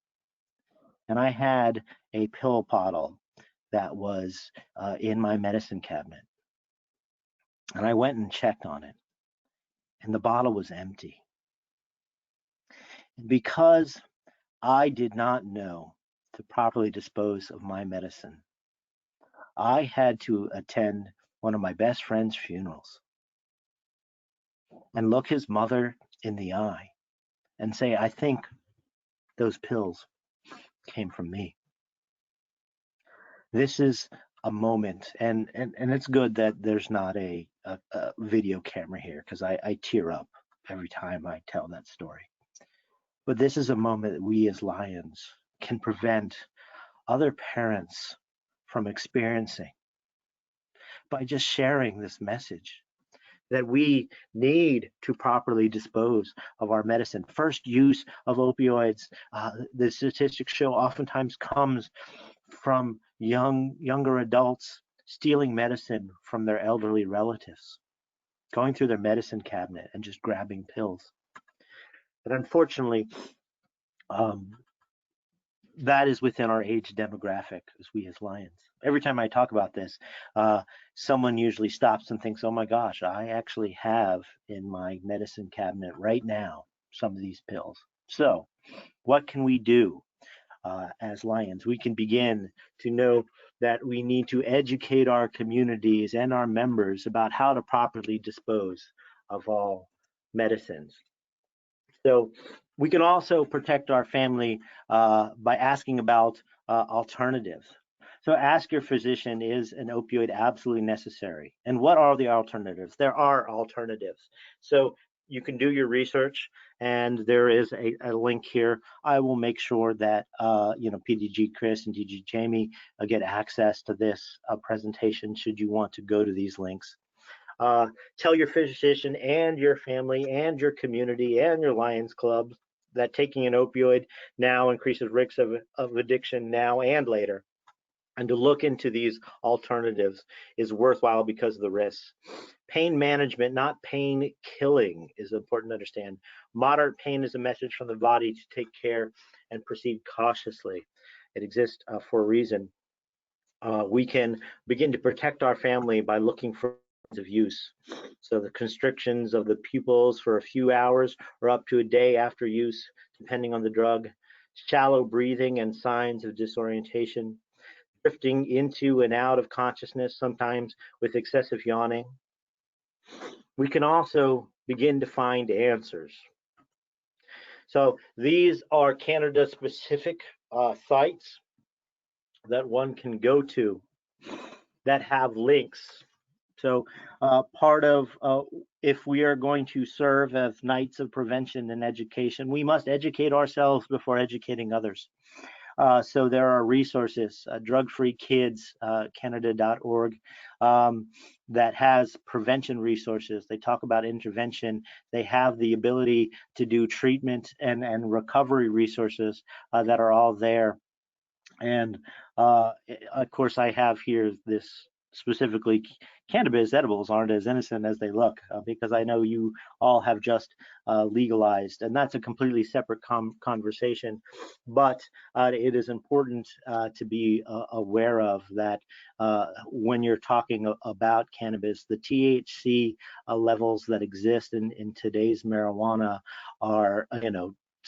And I had a pill bottle that was in my medicine cabinet, and I went and checked on it, and the bottle was empty. And because I did not know to properly dispose of my medicine, I had to attend one of my best friend's funerals and look his mother in the eye and say, I think those pills came from me. This is a moment, and it's good that there's not a video camera here because I tear up every time I tell that story. But this is a moment that we as Lions can prevent other parents from experiencing by just sharing this message that we need to properly dispose of our medicine. First use of opioids, the statistics show, oftentimes comes from younger adults stealing medicine from their elderly relatives, going through their medicine cabinet and just grabbing pills. But unfortunately, that is within our age demographic as we as Lions. Every time I talk about this, someone usually stops and thinks, oh my gosh, I actually have in my medicine cabinet right now some of these pills. So what can we do as Lions? We can begin to know that we need to educate our communities and our members about how to properly dispose of all medicines. So we can also protect our family by asking about alternatives. So ask your physician, is an opioid absolutely necessary? And what are the alternatives? There are alternatives. So you can do your research, and there is a link here. I will make sure that PDG Chris and DG Jamie get access to this presentation should you want to go to these links. Tell your physician and your family and your community and your Lions Club that taking an opioid now increases risks of addiction now and later. And to look into these alternatives is worthwhile because of the risks. Pain management, not pain killing, is important to understand. Moderate pain is a message from the body to take care and proceed cautiously. It exists for a reason. We can begin to protect our family by looking for of use. So the constrictions of the pupils for a few hours or up to a day after use, depending on the drug, shallow breathing and signs of disorientation, drifting into and out of consciousness, sometimes with excessive yawning. We can also begin to find answers. So these are Canada-specific sites that one can go to that have links. So part of, if we are going to serve as Knights of Prevention and Education, we must educate ourselves before educating others. So there are resources, DrugFreeKids, that has prevention resources. They talk about intervention. They have the ability to do treatment and recovery resources that are all there. And of course, I have here this specifically, cannabis edibles aren't as innocent as they look, because I know you all have just legalized, and that's a completely separate conversation. But it is important to be aware of that when you're talking about cannabis, the THC levels that exist in today's marijuana are,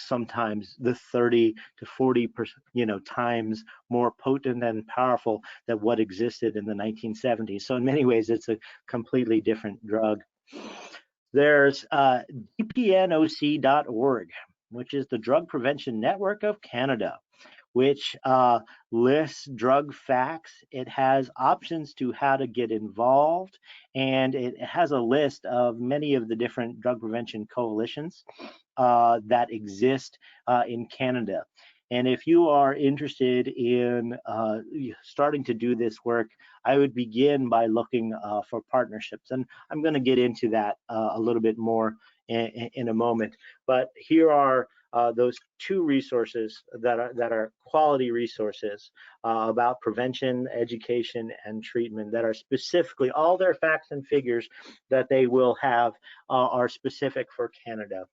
sometimes the 30 to 40%, times more potent and powerful than what existed in the 1970s. So in many ways, it's a completely different drug. There's DPNOC.org, which is the Drug Prevention Network of Canada, which lists drug facts. It has options to how to get involved, and it has a list of many of the different drug prevention coalitions that exist in Canada. And if you are interested in starting to do this work, I would begin by looking for partnerships. And I'm going to get into that a little bit more in a moment. But here are those two resources that are quality resources about prevention, education, and treatment that are specifically, all their facts and figures that they will have are specific for Canada.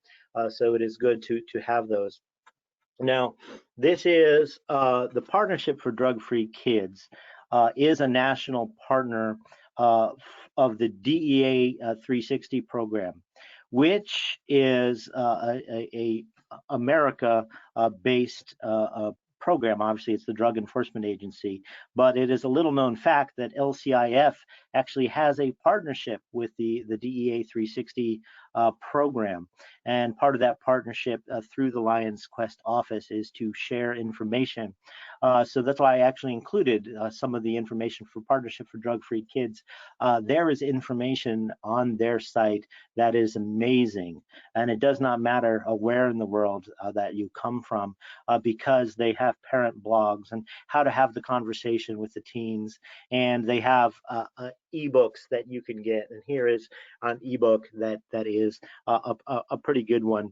So it is good to have those. Now, this is the Partnership for Drug-Free Kids is a national partner of the DEA 360 program, which is a America-based program. Obviously, it's the Drug Enforcement Agency, but it is a little known fact that LCIF actually has a partnership with the DEA 360 program. And part of that partnership through the Lions Quest office is to share information. So that's why I actually included some of the information for Partnership for Drug-Free Kids. There is information on their site that is amazing. And it does not matter where in the world that you come from, because they have parent blogs and how to have the conversation with the teens. And they have ebooks that you can get. And here is an ebook that is a pretty good one.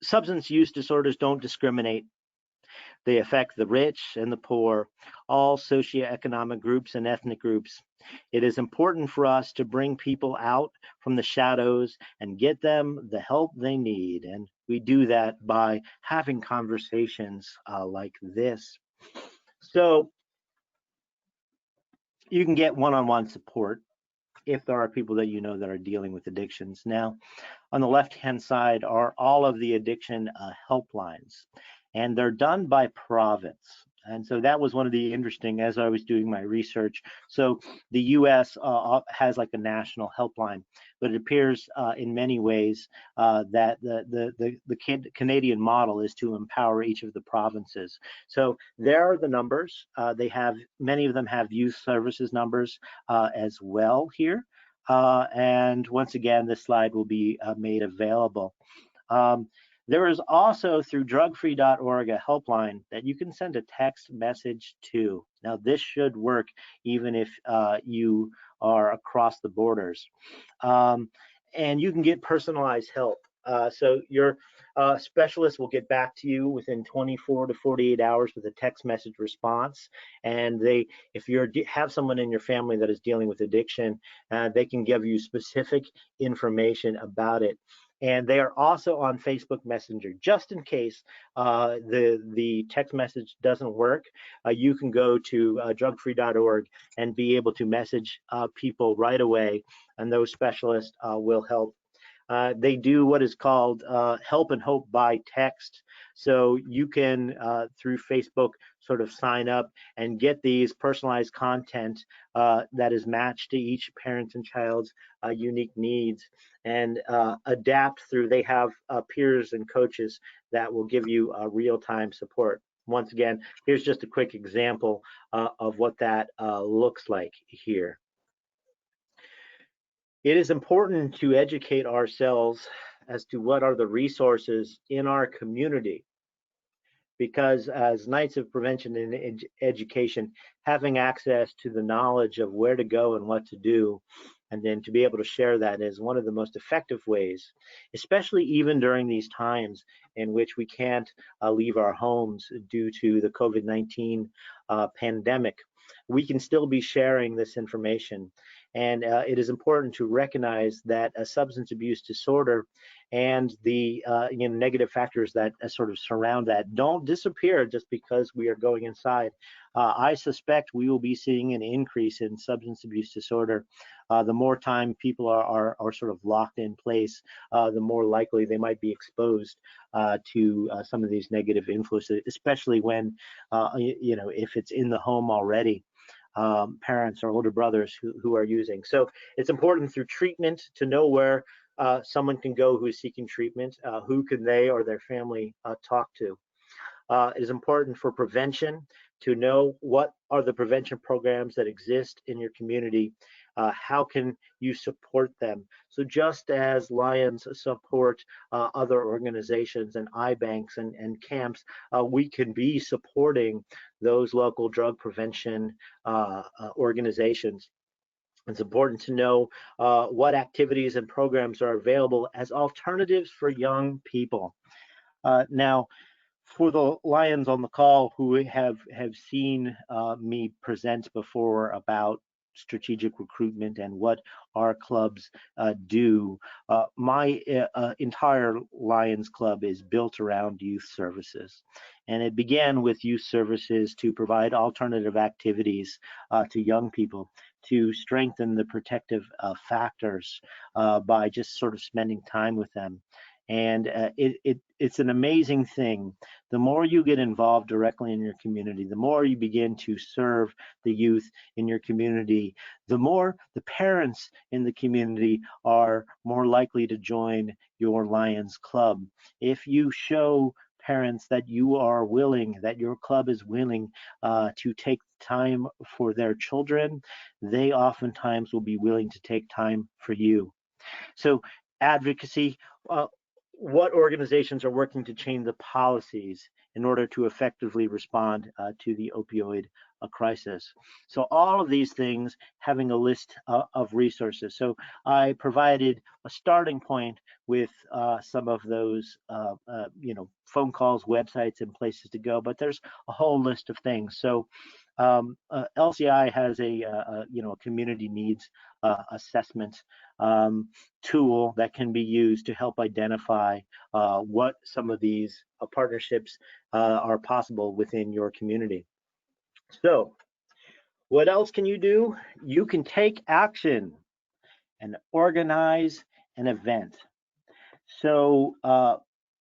Substance use disorders don't discriminate. They affect the rich and the poor, all socioeconomic groups and ethnic groups. It is important for us to bring people out from the shadows and get them the help they need. And we do that by having conversations like this. So you can get one-on-one support if there are people that you know that are dealing with addictions. Now, on the left-hand side are all of the addiction helplines, and they're done by province. And so that was one of the interesting, as I was doing my research. So the US has like a national helpline, but it appears in many ways that the Canadian model is to empower each of the provinces. So there are the numbers. They have, many of them have youth services numbers as well here. And once again, this slide will be made available. There is also through drugfree.org a helpline that you can send a text message to. Now, this should work even if you are across the borders. And you can get personalized help. So your specialist will get back to you within 24 to 48 hours with a text message response. And if you have someone in your family that is dealing with addiction, they can give you specific information about it. And they are also on Facebook Messenger. Just in case the text message doesn't work, you can go to drugfree.org and be able to message people right away, and those specialists will help. They do what is called help and hope by text. So you can, through Facebook, sort of sign up and get these personalized content that is matched to each parent and child's unique needs, and adapt through. They have peers and coaches that will give you real-time support. Once again, here's just a quick example of what that looks like here. It is important to educate ourselves as to what are the resources in our community, because as Knights of Prevention and Education, having access to the knowledge of where to go and what to do, and then to be able to share that, is one of the most effective ways, especially even during these times in which we can't leave our homes due to the COVID-19 pandemic. We can still be sharing this information. And it is important to recognize that a substance abuse disorder and the negative factors that sort of surround that don't disappear just because we are going inside. I suspect we will be seeing an increase in substance abuse disorder. The more time people are sort of locked in place, the more likely they might be exposed to some of these negative influences, especially when, if it's in the home already. Parents or older brothers who are using. So it's important through treatment to know where someone can go who is seeking treatment, who can they or their family talk to. It is important for prevention to know what are the prevention programs that exist in your community. How can you support them? So just as Lions support other organizations and eye banks and camps, we can be supporting those local drug prevention organizations. It's important to know what activities and programs are available as alternatives for young people. Now, for the Lions on the call who have seen me present before about strategic recruitment and what our clubs do, my entire Lions Club is built around youth services. And it began with youth services to provide alternative activities to young people, to strengthen the protective factors by just sort of spending time with them. And it's an amazing thing. The more you get involved directly in your community, the more you begin to serve the youth in your community, the more the parents in the community are more likely to join your Lions Club. If you show parents that you are willing, that your club is willing to take time for their children, they oftentimes will be willing to take time for you. So advocacy, what organizations are working to change the policies in order to effectively respond to the opioid crisis. So all of these things, having a list of resources. So I provided a starting point with some of those, phone calls, websites, and places to go, but there's a whole list of things. So LCI has a community needs assessment tool that can be used to help identify what some of these partnerships are possible within your community. So what else can you do? You can take action and organize an event. So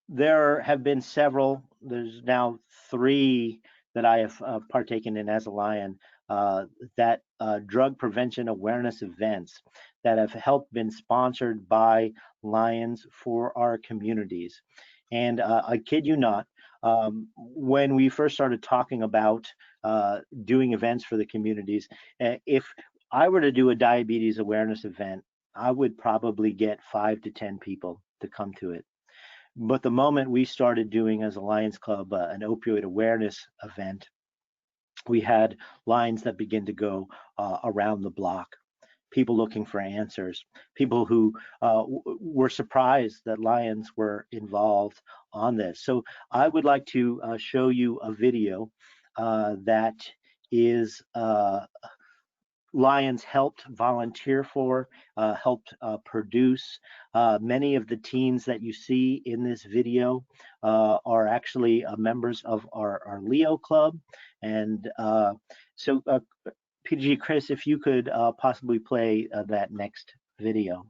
there have been several, there's now 3 that I have partaken in as a Lion, that drug prevention awareness events that have helped been sponsored by Lions for our communities. And I kid you not, when we first started talking about doing events for the communities, if I were to do a diabetes awareness event, I would probably get 5 to 10 people to come to it. But the moment we started doing as a Lions Club an opioid awareness event, we had lines that begin to go around the block, people looking for answers, people who were surprised that Lions were involved on this. So I would like to show you a video that is Lions helped volunteer for, helped produce. Many of the teens that you see in this video are actually members of our Leo Club. And so, PG, Chris, if you could possibly play that next video.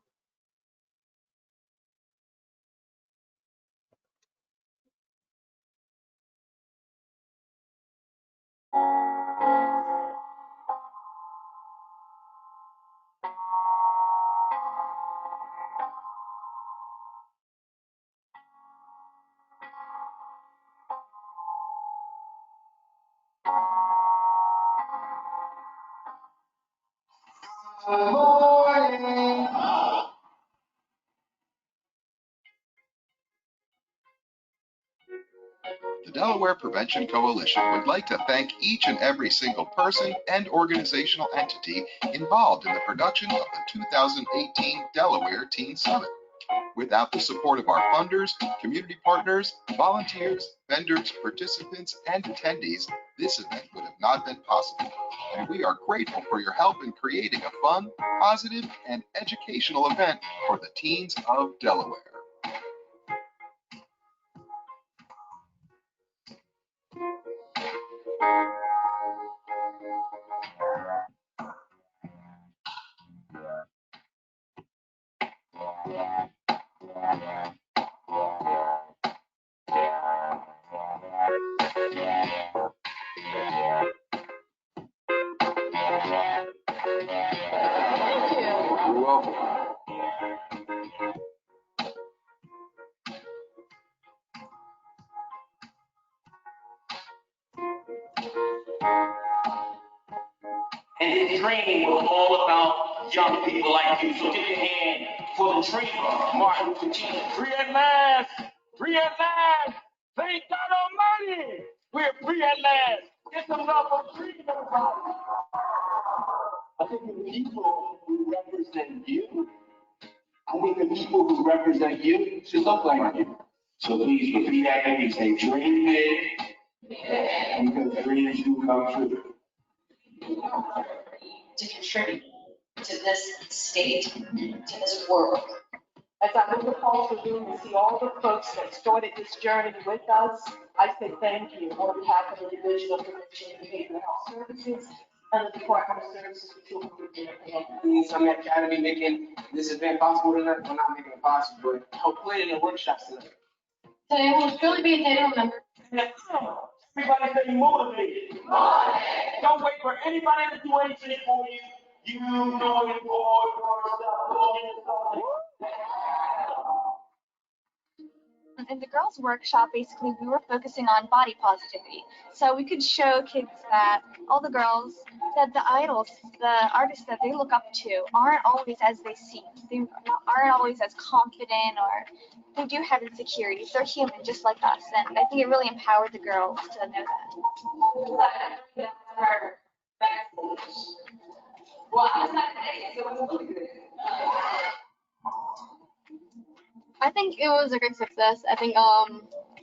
Good morning. The Delaware Prevention Coalition would like to thank each and every single person and organizational entity involved in the production of the 2018 Delaware Teen Summit. Without the support of our funders, community partners, volunteers, vendors, participants, and attendees, this event would have not been possible. And we are grateful for your help in creating a fun, positive, and educational event for the teens of Delaware. You're welcome. And his dream was all about young people like you. So give your hand for the dreamer, Martin Luther King. Free at last! Free at last! Thank God Almighty! We're free at last! Get some love for freedom, everybody! I think the people who represent you, should look like you. So please repeat after me. Say, dream big, because dreams do come true. To contribute to this state, to this world. As I look across the room and see all the folks that started this journey with us, I say thank you on behalf of the Division of Prevention and Behavioral Health Services and the Department of Services for Children with Mental I'm at Academy making this event possible tonight. We're not making it possible, but hopefully in the workshops tonight. Today will truly be a day to remember. Everybody say motivated. Don't wait for anybody to do anything for you. You know it for yourself. In the girls' workshop, basically, we were focusing on body positivity. So we could show kids that all the girls, that the idols, the artists that they look up to aren't always as they seem. They aren't always as confident, or they do have insecurities. They're human just like us. And I think it really empowered the girls to know that. Well, I was not today, so it was really good. I think it was a great success. I think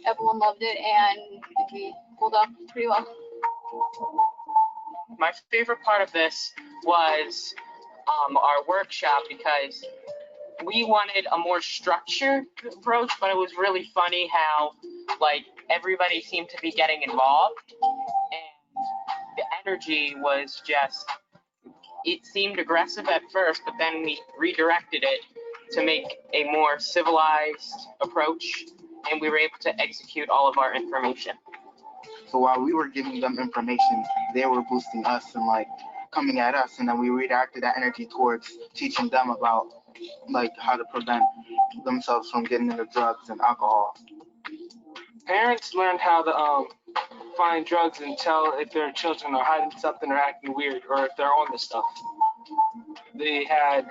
everyone loved it, and we pulled off pretty well. My favorite part of this was our workshop, because we wanted a more structured approach, but it was really funny how like everybody seemed to be getting involved, and the energy was just, it seemed aggressive at first, but then we redirected it to make a more civilized approach, and we were able to execute all of our information. So while we were giving them information, they were boosting us and like coming at us, and then we redirected that energy towards teaching them about like how to prevent themselves from getting into drugs and alcohol. Parents learned how to find drugs and tell if their children are hiding something or acting weird, or if they're on the stuff. They had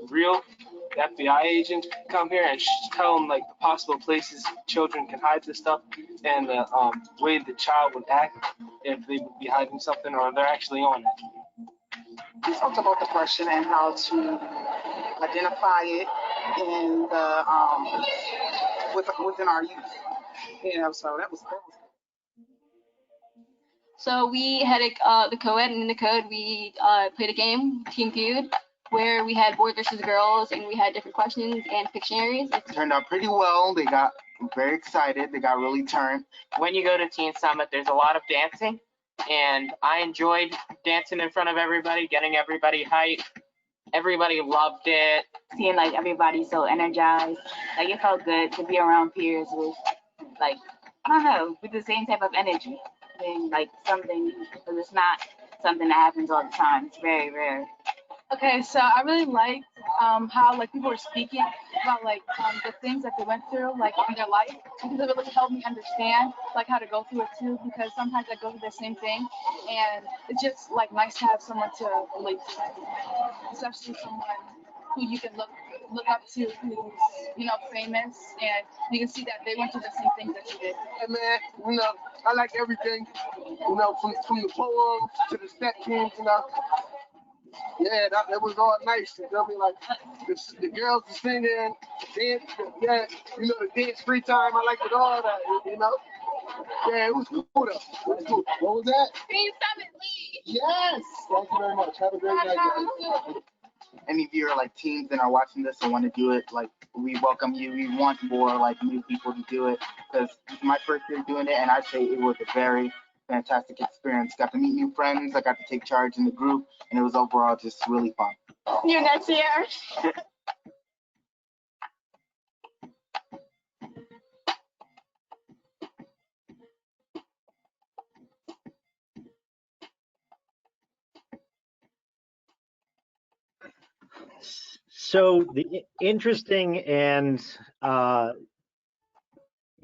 real FBI agents come here and tell them like the possible places children can hide this stuff, and the way the child would act if they would be hiding something or they're actually on it. We talked about depression and how to identify it in the within our youth. Yeah, so that was cool. So we had the co-ed, and in the code we played a game, Team Feud, where we had boys versus girls, and we had different questions and Pictionaries. It turned out pretty well. They got very excited. They got really turned. When you go to Teen Summit, there's a lot of dancing, and I enjoyed dancing in front of everybody, getting everybody hyped. Everybody loved it. Seeing like everybody so energized, like it felt good to be around peers with, like, I don't know, with the same type of energy. Being like something, because it's not something that happens all the time. It's very rare. Okay, so I really liked how like people were speaking about like the things that they went through like in their life, because it really helped me understand like how to go through it too, because sometimes I go through the same thing, and it's just like nice to have someone to relate to, especially someone who you can look up to, who's, you know, famous, and you can see that they went through the same things that you did. Hey man, you know, I like everything, you know, from the poems to the step teams, you know. Yeah, that was all nice. You feel me? Like the girls were singing, dance, yeah, you know, the dance free time. I liked it all that, you know. Yeah, it was cool though. It was cool. What was that? Teen Summit League. Yes. Thank you very much. Have a great night, guys. Any of you are like teens and are watching this and want to do it, like we welcome you. We want more like new people to do it, because it's my first year doing it, and I'd say it was a very fantastic experience. Got to meet new friends. I got to take charge in the group, and it was overall just really fun. You next year. So the interesting and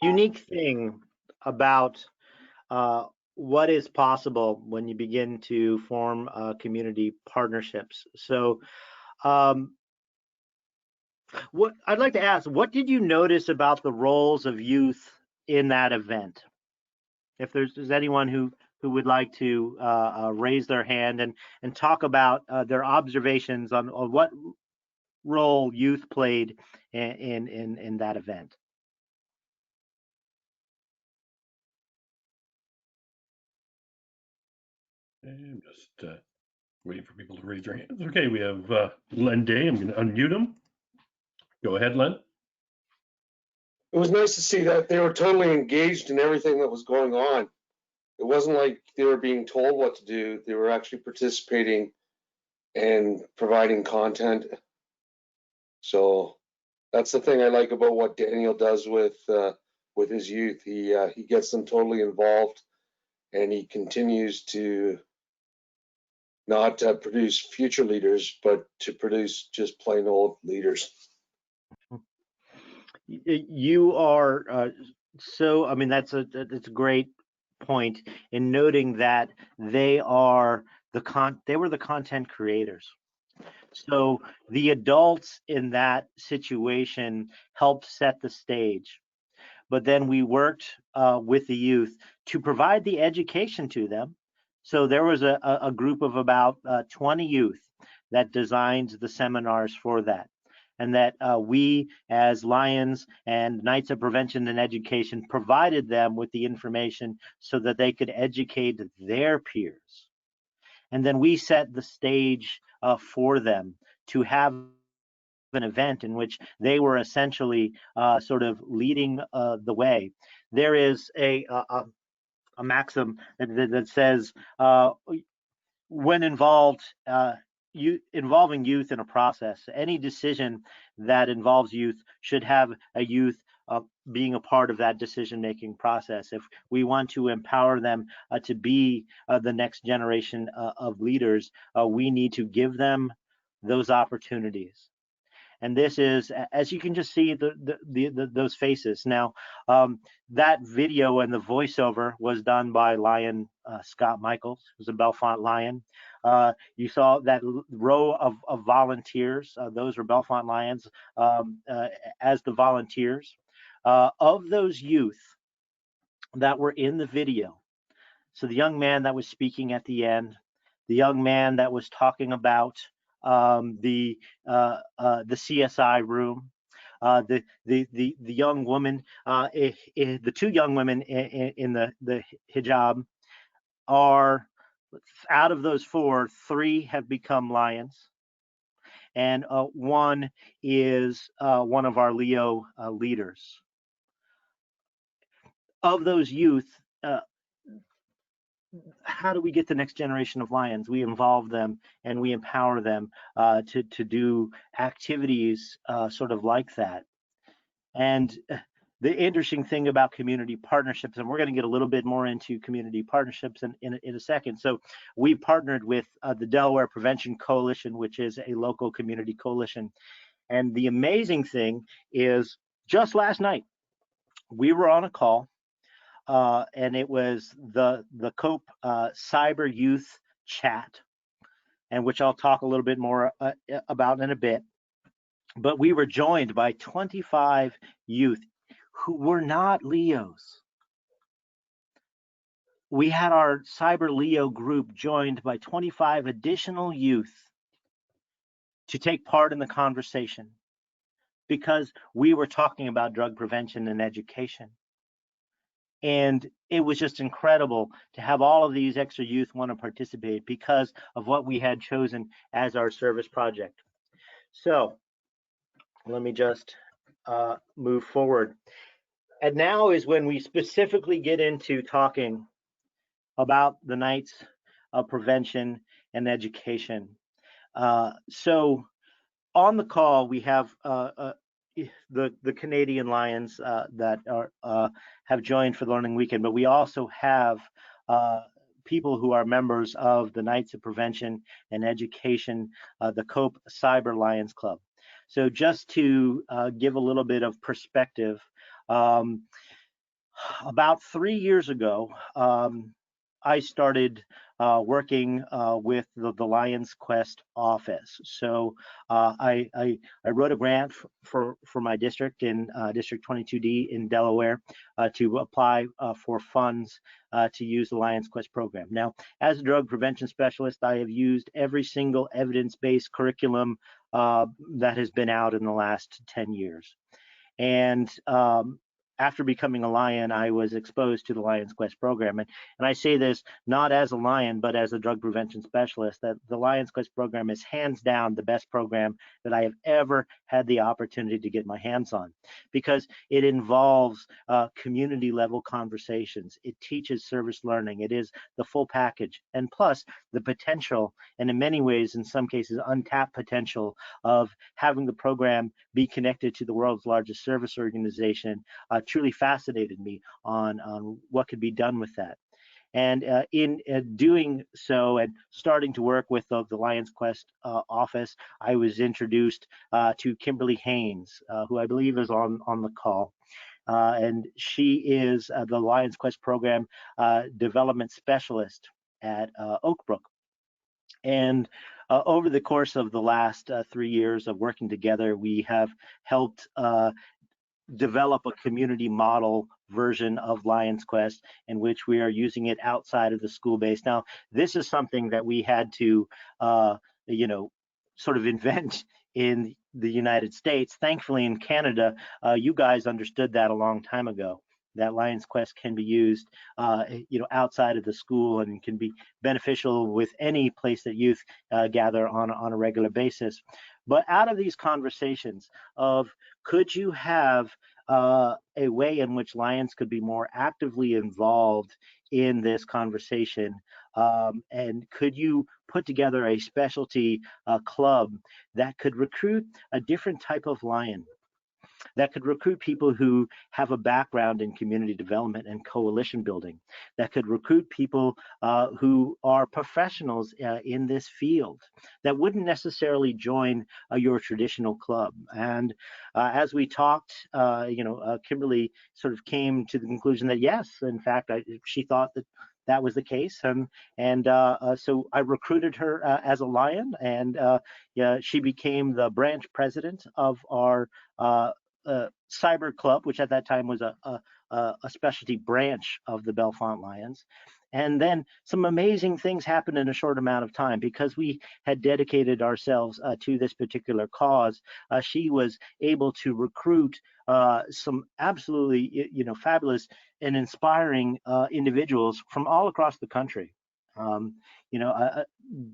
unique thing about what is possible when you begin to form community partnerships. So what I'd like to ask, what did you notice about the roles of youth in that event? If there's anyone who would like to raise their hand and talk about their observations on what role youth played in that event. I'm just waiting for people to raise their hands. Okay, we have Len Day. I'm going to unmute him. Go ahead, Len. It was nice to see that they were totally engaged in everything that was going on. It wasn't like they were being told what to do. They were actually participating and providing content. So that's the thing I like about what Daniel does with his youth. He gets them totally involved, and he continues to not produce future leaders, but to produce just plain old leaders. You are so. I mean, that's a great point in noting that they were the content creators. So the adults in that situation helped set the stage, but then we worked with the youth to provide the education to them. So there was a group of about 20 youth that designed the seminars for that, and that we as Lions and Knights of Prevention and Education provided them with the information so that they could educate their peers. And then we set the stage for them to have an event in which they were essentially sort of leading the way. There is a maxim that says when involving youth in a process, any decision that involves youth should have a youth being a part of that decision-making process. If we want to empower them to be the next generation of leaders, we need to give them those opportunities. And this is, as you can just see, those faces. Now, that video and the voiceover was done by Lion Scott Michaels, who's a Bellefonte Lion. You saw that row of volunteers. Those were Bellefonte Lions as the volunteers. Of those youth that were in the video, so the young man that was speaking at the end, the young man that was talking about the CSI room, the young woman, the two young women in the hijab, are, out of those 4, 3 have become Lions, and 1 is one of our Leo leaders. Of those youth, how do we get the next generation of Lions? We involve them and we empower them to do activities sort of like that. And the interesting thing about community partnerships, and we're going to get a little bit more into community partnerships in a second. So we partnered with the Delaware Prevention Coalition, which is a local community coalition. And the amazing thing is, just last night, we were on a call, and it was the COPE Cyber Youth Chat, and which I'll talk a little bit more about in a bit. But we were joined by 25 youth who were not Leos. We had our Cyber Leo group joined by 25 additional youth to take part in the conversation, because we were talking about drug prevention and education. And it was just incredible to have all of these extra youth want to participate because of what we had chosen as our service project. So let me just move forward. And now is when we specifically get into talking about the nights of prevention and education. So on the call, we have the Canadian Lions that are have joined for the Learning Weekend, but we also have people who are members of the Knights of Prevention and Education, the COPE Cyber Lions Club. So just to give a little bit of perspective, about 3 years ago, I started working with the Lions Quest office. So I wrote a grant for my district in District 22D in Delaware to apply for funds to use the Lions Quest program. Now, as a drug prevention specialist, I have used every single evidence-based curriculum that has been out in the last 10 years. And after becoming a Lion, I was exposed to the Lions Quest program. And I say this not as a Lion, but as a drug prevention specialist, that the Lions Quest program is hands down the best program that I have ever had the opportunity to get my hands on, because it involves community level conversations. It teaches service learning. It is the full package. And plus the potential, and in many ways, in some cases, untapped potential of having the program be connected to the world's largest service organization truly fascinated me on what could be done with that. And in doing so and starting to work with the Lions Quest office, I was introduced to Kimberly Haynes, who I believe is on the call. And she is the Lions Quest program development specialist at Oak Brook. And over the course of the last 3 years of working together, we have helped develop a community model version of Lions Quest in which we are using it outside of the school base. Now, this is something that we had to, sort of invent in the United States. Thankfully, in Canada, you guys understood that a long time ago, that Lions Quest can be used, outside of the school and can be beneficial with any place that youth gather on a regular basis. But out of these conversations of, could you have a way in which Lions could be more actively involved in this conversation, and could you put together a specialty club that could recruit a different type of Lion, that could recruit people who have a background in community development and coalition building, that could recruit people who are professionals in this field, that wouldn't necessarily join your traditional club. And as we talked, Kimberly sort of came to the conclusion that yes, in fact, she thought that was the case, and so I recruited her as a Lion, and she became the branch president of our cyber club, which at that time was a specialty branch of the Belafonte Lions. And then some amazing things happened in a short amount of time because we had dedicated ourselves to this particular cause. She was able to recruit some absolutely, fabulous and inspiring individuals from all across the country. You know,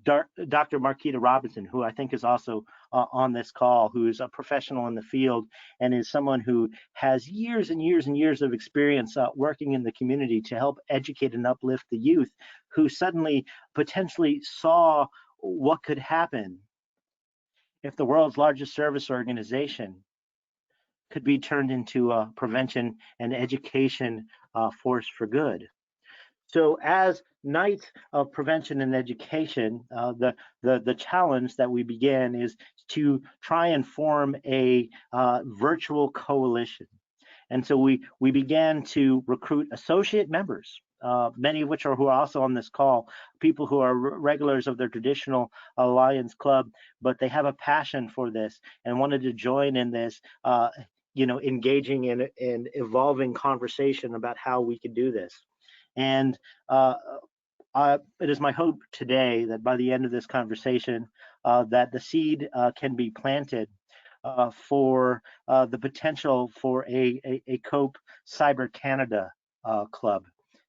Dr. Marquita Robinson, who I think is also on this call, who is a professional in the field and is someone who has years and years and years of experience working in the community to help educate and uplift the youth, who suddenly potentially saw what could happen if the world's largest service organization could be turned into a prevention and education force for good. So as Knights of Prevention and Education, the challenge that we began is to try and form a virtual coalition. And so we began to recruit associate members, many of which are who are also on this call, people who are regulars of their traditional Lions Club, but they have a passion for this and wanted to join in this, you know, engaging in an evolving conversation about how we could do this. And it is my hope today that by the end of this conversation, that the seed can be planted for the potential for a COPE Cyber Canada club,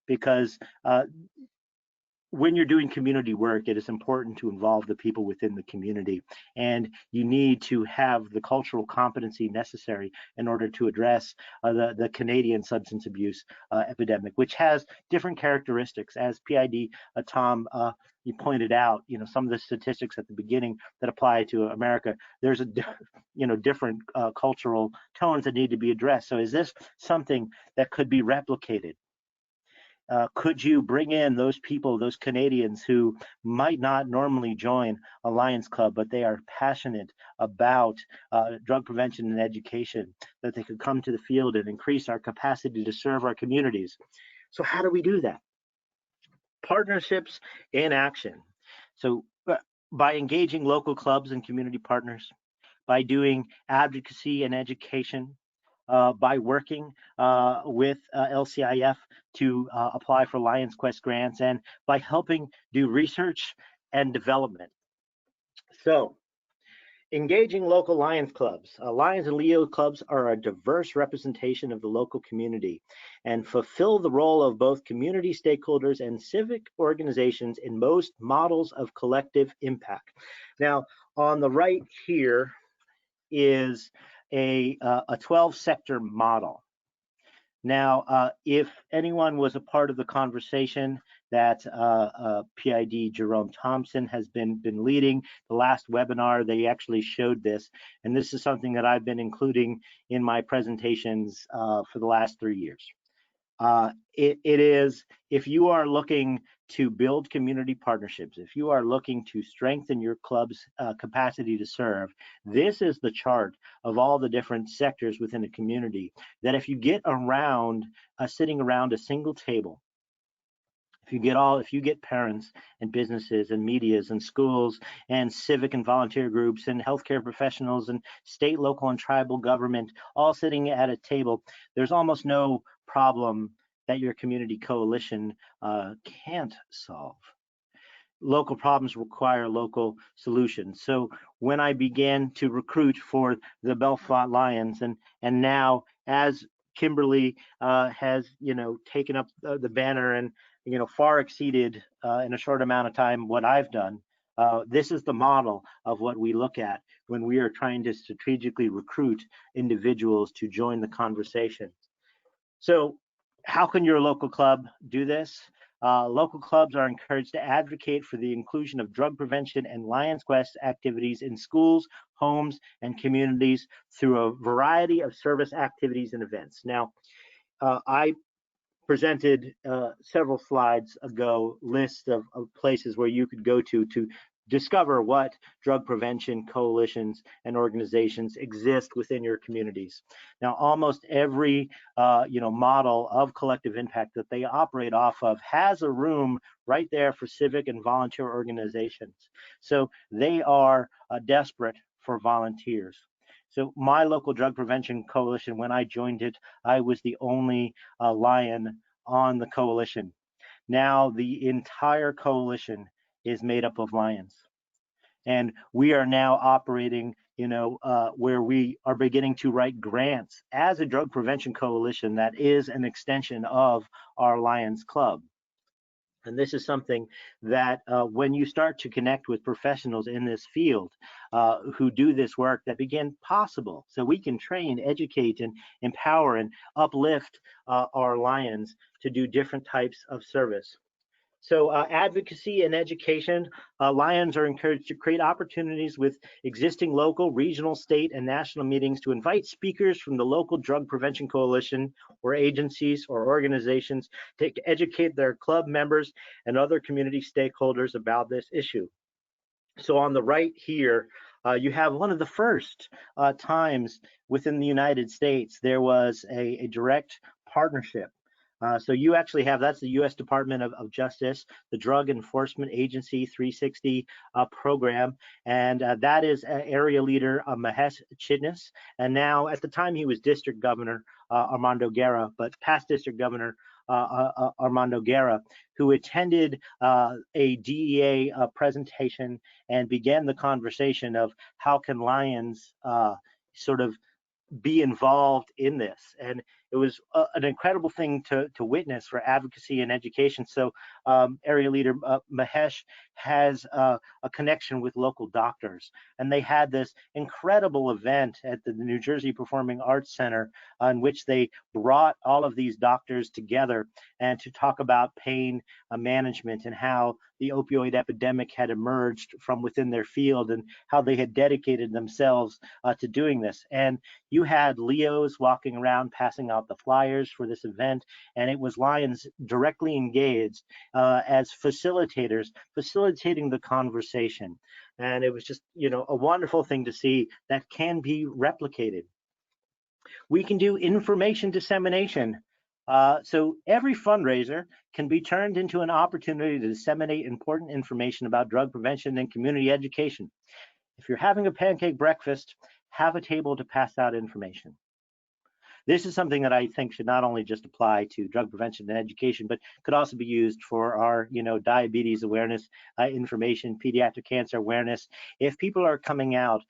because when you're doing community work, it is important to involve the people within the community, and you need to have the cultural competency necessary in order to address the Canadian substance abuse epidemic, which has different characteristics. As PID Tom you pointed out, you know, some of the statistics at the beginning that apply to America, there's a different cultural tones that need to be addressed. So is this something that could be replicated? Could you bring in those people, those Canadians who might not normally join a Lions Club, but they are passionate about drug prevention and education, that they could come to the field and increase our capacity to serve our communities? So how do we do that? Partnerships in action. So by engaging local clubs and community partners, by doing advocacy and education, by working with LCIF to apply for Lions Quest grants, and by helping do research and development. So, engaging local Lions clubs. Lions and Leo clubs are a diverse representation of the local community and fulfill the role of both community stakeholders and civic organizations in most models of collective impact. Now, on the right here is a 12-sector model. Now, if anyone was a part of the conversation that PID Jerome Thompson has been leading, the last webinar, they actually showed this, and this is something that I've been including in my presentations for the last 3 years. It is, if you are looking to build community partnerships, if you are looking to strengthen your club's capacity to serve, this is the chart of all the different sectors within a community that if you get around, sitting around a single table, if you get parents and businesses and medias and schools and civic and volunteer groups and healthcare professionals and state, local, and tribal government all sitting at a table, there's almost no problem that your community coalition can't solve. Local problems require local solutions. So when I began to recruit for the Belafonte Lions, and now as Kimberly has taken up the banner and far exceeded in a short amount of time what I've done, this is the model of what we look at when we are trying to strategically recruit individuals to join the conversation. So how can your local club do this? Local clubs are encouraged to advocate for the inclusion of drug prevention and Lions Quest activities in schools, homes, and communities through a variety of service activities and events. Now, I presented several slides ago lists of places where you could go to discover what drug prevention coalitions and organizations exist within your communities. Now, almost every model of collective impact that they operate off of has a room right there for civic and volunteer organizations. So they are desperate for volunteers. So my local drug prevention coalition, when I joined it, I was the only lion on the coalition. Now the entire coalition is made up of lions. And we are now operating, where we are beginning to write grants as a drug prevention coalition that is an extension of our Lions Club. And this is something that when you start to connect with professionals in this field who do this work, that began possible. So we can train, educate, and empower and uplift our Lions to do different types of service. So advocacy and education, Lions are encouraged to create opportunities with existing local, regional, state, and national meetings to invite speakers from the local drug prevention coalition or agencies or organizations to educate their club members and other community stakeholders about this issue. So on the right here, you have one of the first times within the United States there was a direct partnership. So you actually have, that's the U.S. Department of Justice, the Drug Enforcement Agency 360 program, and that is area leader Mahesh Chitnis. And now, at the time, he was District Governor Armando Guerra, but past District Governor Armando Guerra, who attended a DEA presentation and began the conversation of how can Lions sort of be involved in this. And it was an incredible thing to witness for advocacy and education. So area leader Mahesh has a connection with local doctors, and they had this incredible event at the New Jersey Performing Arts Center in which they brought all of these doctors together and to talk about pain management and how the opioid epidemic had emerged from within their field and how they had dedicated themselves to doing this. And you had Leos walking around passing out the flyers for this event, and it was Lions directly engaged as facilitators, facilitating the conversation. And it was just, you know, a wonderful thing to see that can be replicated. We can do information dissemination. So every fundraiser can be turned into an opportunity to disseminate important information about drug prevention and community education. If you're having a pancake breakfast, have a table to pass out information. This is something that I think should not only just apply to drug prevention and education, but could also be used for our, you know, diabetes awareness information, pediatric cancer awareness. If people are coming out,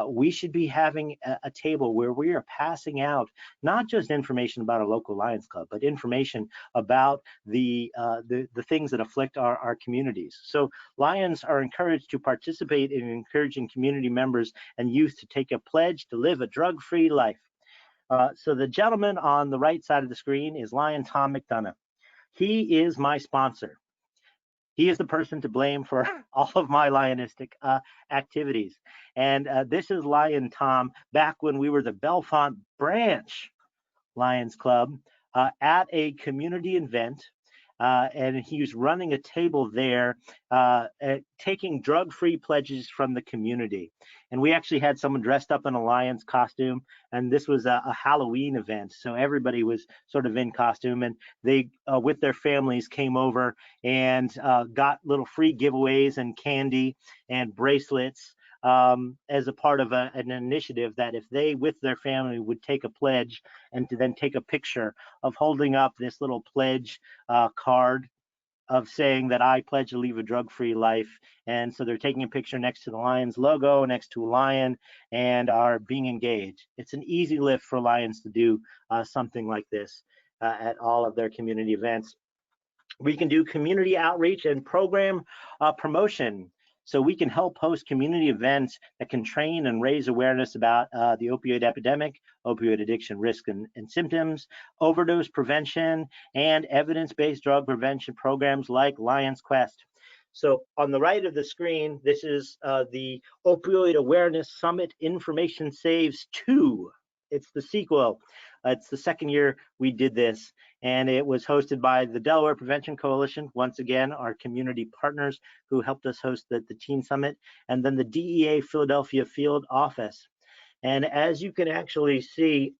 we should be having a table where we are passing out not just information about a local Lions Club, but information about the things that afflict our communities. So Lions are encouraged to participate in encouraging community members and youth to take a pledge to live a drug-free life. So the gentleman on the right side of the screen is Lion Tom McDonough. He is my sponsor. He is the person to blame for all of my Lionistic activities. And this is Lion Tom back when we were the Belafonte branch Lions Club at a community event. And he was running a table there, taking drug-free pledges from the community. And we actually had someone dressed up in a Lions costume, and this was a Halloween event, so everybody was sort of in costume, and they, with their families, came over and got little free giveaways and candy and bracelets as a part of an initiative that if they, with their family, would take a pledge and to then take a picture of holding up this little pledge card of saying that I pledge to live a drug-free life. And so they're taking a picture next to the Lions logo, next to a lion, and are being engaged. It's an easy lift for Lions to do something like this at all of their community events. We can do community outreach and program promotion. So we can help host community events that can train and raise awareness about the opioid epidemic, opioid addiction risk and symptoms, overdose prevention, and evidence-based drug prevention programs like Lions Quest. So on the right of the screen, this is the Opioid Awareness Summit Information Saves 2. It's the sequel. It's the second year we did this, and it was hosted by the Delaware Prevention Coalition, once again, our community partners who helped us host the Teen Summit, and then the DEA Philadelphia Field Office. And as you can actually see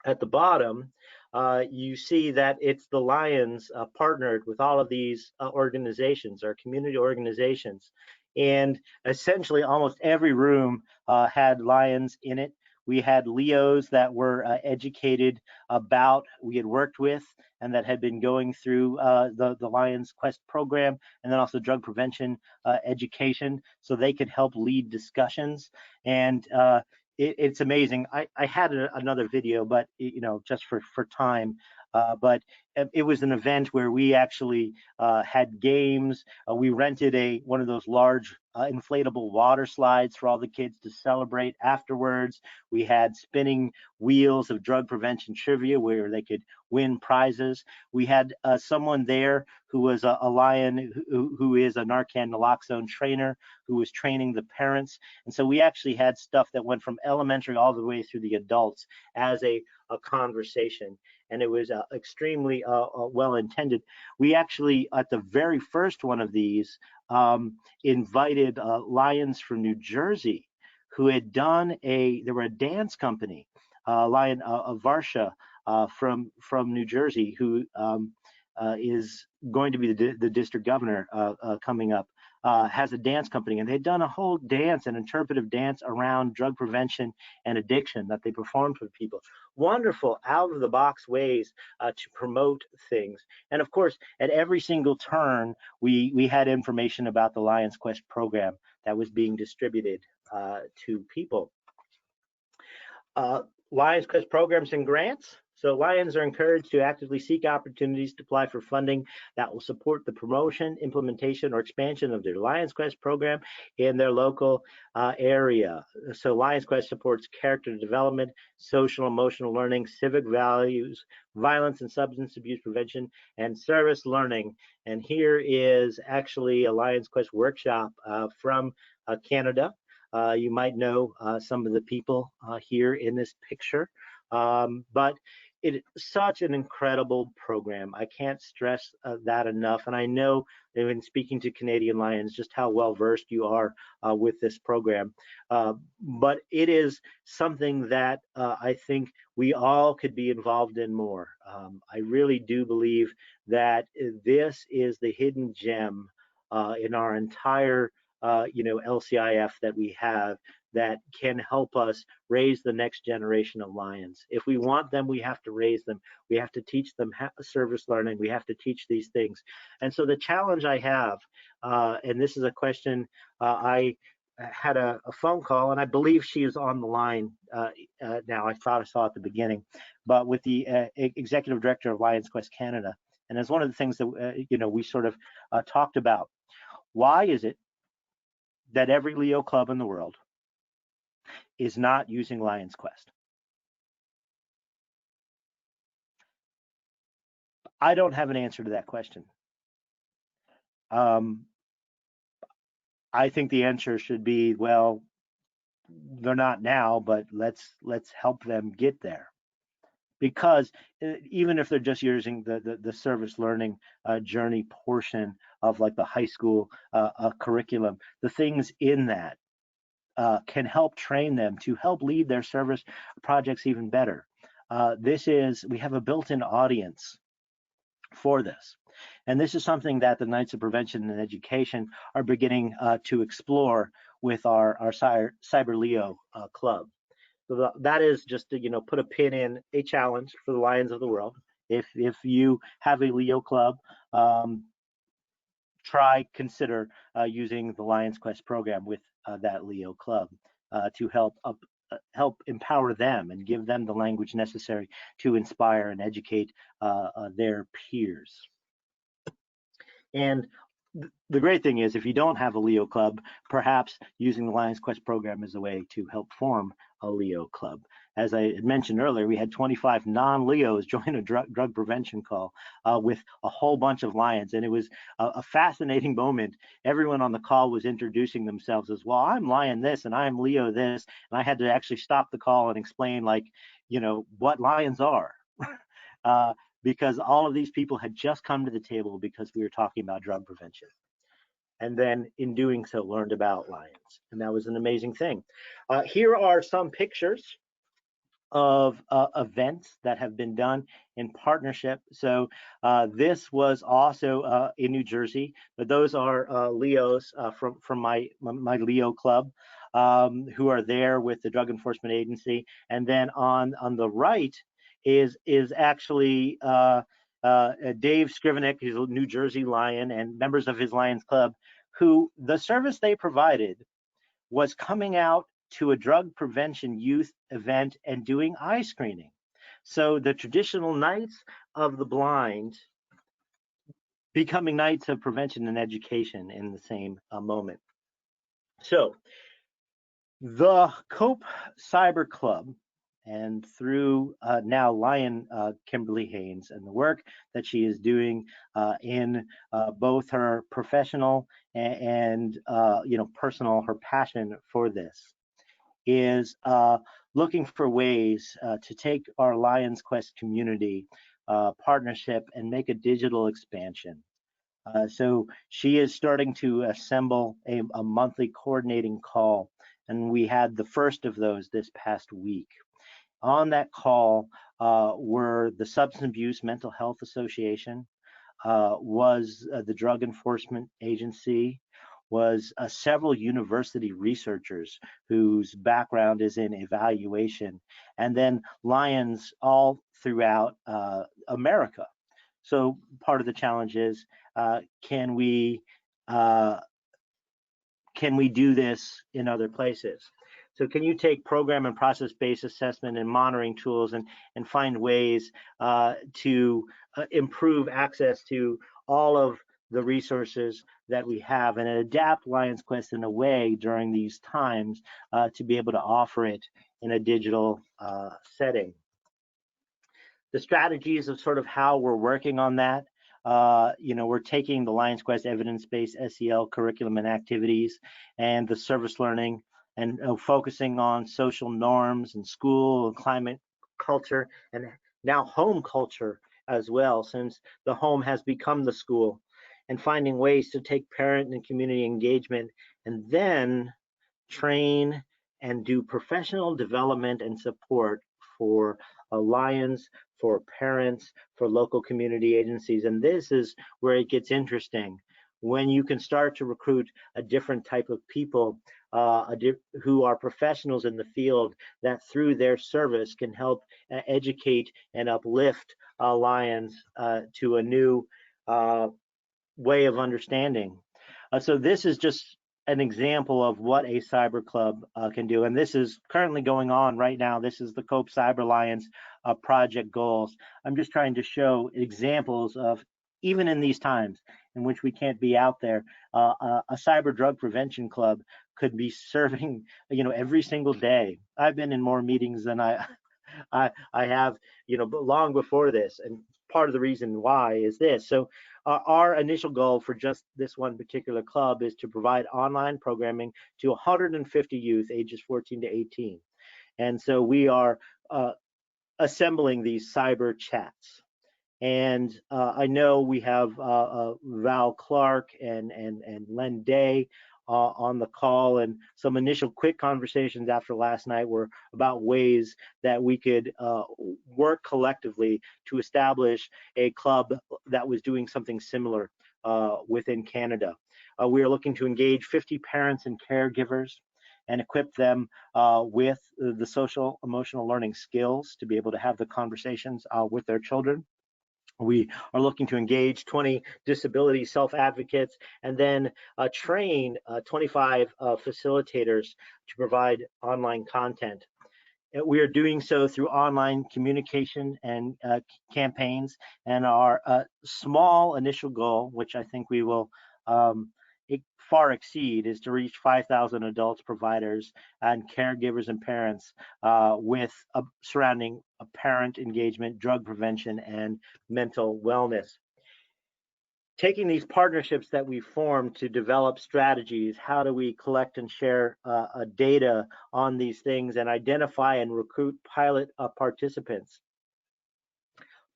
at the bottom, you see that it's the Lions partnered with all of these organizations, our community organizations. And essentially almost every room had Lions in it. We had Leos that were educated about, we had worked with, and that had been going through the Lions Quest program, and then also drug prevention education, so they could help lead discussions. And it's amazing. I had another video, but you know, just for time, But it was an event where we actually had games. We rented one of those large inflatable water slides for all the kids to celebrate afterwards. We had spinning wheels of drug prevention trivia where they could win prizes. We had someone there who was a lion who is a Narcan naloxone trainer who was training the parents. And so we actually had stuff that went from elementary all the way through the adults as a conversation. And it was extremely well intended. We actually, at the very first one of these, invited Lions from New Jersey who had done they were a dance company, Lion of Varsha from New Jersey, who is going to be the district governor coming up, has a dance company, and they'd done a whole dance, an interpretive dance around drug prevention and addiction that they performed for people. Wonderful, out-of-the-box ways to promote things. And of course, at every single turn, we had information about the Lions Quest program that was being distributed to people. Lions Quest programs and grants. So Lions are encouraged to actively seek opportunities to apply for funding that will support the promotion, implementation, or expansion of their Lions Quest program in their local area. So Lions Quest supports character development, social emotional learning, civic values, violence and substance abuse prevention, and service learning. And here is actually a Lions Quest workshop from Canada. You might know some of the people here in this picture, but it's such an incredible program. I can't stress that enough. And I know in speaking to Canadian Lions just how well versed you are with this program. But it is something that I think we all could be involved in more. I really do believe that this is the hidden gem in our entire LCIF that we have that can help us raise the next generation of Lions. If we want them, we have to raise them. We have to teach them service learning. We have to teach these things. And so the challenge I have, and this is a question, I had a phone call, and I believe she is on the line now. I thought I saw at the beginning, but with the executive director of Lions Quest Canada. And as one of the things that we sort of talked about, why is it that every Leo club in the world is not using Lions Quest? I don't have an answer to that question. I think the answer should be, well, they're not now, but let's help them get there. Because even if they're just using the service learning journey portion of like the high school curriculum, the things in that can help train them to help lead their service projects even better. We have a built-in audience for this. And this is something that the Knights of Prevention and Education are beginning to explore with our Cyber Leo club. So that is just to put a pin in a challenge for the Lions of the world. If you have a Leo club, consider using the Lions Quest program with that Leo club to help empower them and give them the language necessary to inspire and educate their peers. And the great thing is, if you don't have a Leo club, perhaps using the Lions Quest program is a way to help form a Leo club. As I had mentioned earlier, we had 25 non-Leos join a drug prevention call with a whole bunch of Lions, and it was a fascinating moment. Everyone on the call was introducing themselves as, well, I'm Lion this and I'm Leo this, and I had to actually stop the call and explain, like, what Lions are. Because all of these people had just come to the table because we were talking about drug prevention. And then in doing so, learned about Lions. And that was an amazing thing. Here are some pictures of events that have been done in partnership. So this was also in New Jersey, but those are Leos from my Leo club who are there with the Drug Enforcement Agency. And then on the right is actually Dave Scrivenik, who's a New Jersey Lion, and members of his Lions Club, who the service they provided was coming out to a drug prevention youth event and doing eye screening. So the traditional Knights of the Blind becoming Knights of Prevention and Education in the same moment. So the COPE Cyber Club, and through now Lion Kimberly Haynes and the work that she is doing in both her professional and personal, her passion for this is looking for ways to take our Lions Quest community partnership and make a digital expansion. So she is starting to assemble a monthly coordinating call, and we had the first of those this past week. On that call were the Substance Abuse Mental Health Association, was the Drug Enforcement Agency, was several university researchers whose background is in evaluation, and then Lions all throughout America. So part of the challenge is, can we do this in other places? So can you take program and process-based assessment and monitoring tools and find ways to improve access to all of the resources that we have and adapt Lions Quest in a way during these times to be able to offer it in a digital setting? The strategies of sort of how we're working on that, we're taking the Lions Quest evidence-based SEL curriculum and activities and the service learning and focusing on social norms and school and climate culture and now home culture as well, since the home has become the school, and finding ways to take parent and community engagement and then train and do professional development and support for Lions, for parents, for local community agencies. And this is where it gets interesting, when you can start to recruit a different type of people who are professionals in the field that through their service can help educate and uplift Lions to a new way of understanding. So this is just an example of what a cyber club can do, and this is currently going on right now. This is the COPE Cyber Alliance project goals. I'm just trying to show examples of, even in these times in which we can't be out there, a cyber drug prevention club could be serving, every single day. I've been in more meetings than I have, long before this, and part of the reason why is this. So our initial goal for just this one particular club is to provide online programming to 150 youth ages 14 to 18. And so we are assembling these cyber chats. And I know we have Val Clark and Len Day on the call, and some initial quick conversations after last night were about ways that we could work collectively to establish a club that was doing something similar within Canada. We are looking to engage 50 parents and caregivers and equip them with the social emotional learning skills to be able to have the conversations with their children. We are looking to engage 20 disability self-advocates and then train 25 facilitators to provide online content. We are doing so through online communication and campaigns, and our small initial goal, which I think we will far exceed, is to reach 5,000 adults, providers, and caregivers and parents with surrounding parent engagement, drug prevention, and mental wellness. Taking these partnerships that we formed to develop strategies, how do we collect and share data on these things and identify and recruit pilot participants?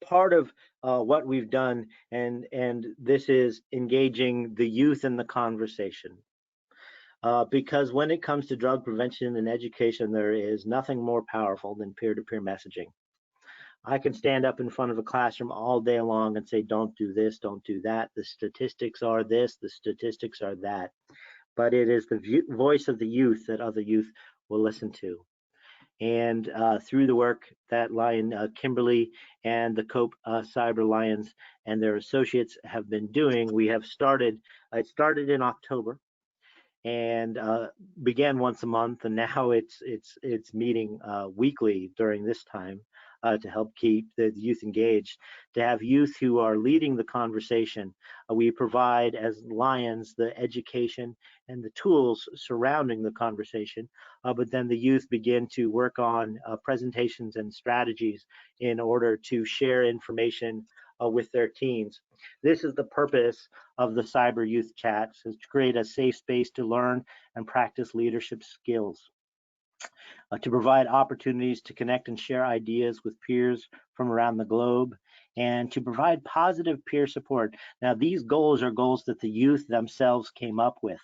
Part of what we've done, and this is engaging the youth in the conversation, because when it comes to drug prevention and education, there is nothing more powerful than peer-to-peer messaging. I can stand up in front of a classroom all day long and say, don't do this, don't do that. The statistics are this, the statistics are that. But it is the voice of the youth that other youth will listen to. And through the work that Lion Kimberly and the COPE Cyber Lions and their associates have been doing, we have started, it started in October and began once a month, and now it's meeting weekly during this time. to help keep the youth engaged, to have youth who are leading the conversation. We provide, as Lions, the education and the tools surrounding the conversation, but then the youth begin to work on presentations and strategies in order to share information with their teams. This is the purpose of the Cyber Youth Chats, is to create a safe space to learn and practice leadership skills, to provide opportunities to connect and share ideas with peers from around the globe, and to provide positive peer support. Now, these goals are goals that the youth themselves came up with.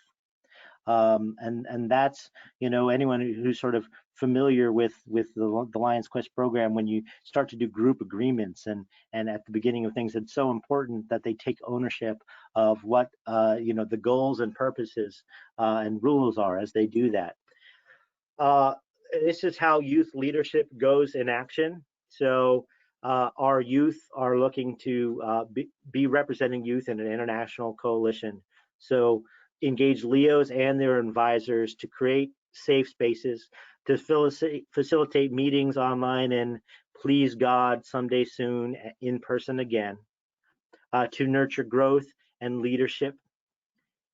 And that's, you know, anyone who's sort of familiar with the Lions Quest program, when you start to do group agreements and at the beginning of things, it's so important that they take ownership of what, you know, the goals and purposes and rules are as they do that. This is how youth leadership goes in action. So our youth are looking to be representing youth in an international coalition. So engage LEOs and their advisors to create safe spaces, to facilitate meetings online, and please God, someday soon in person again, to nurture growth and leadership,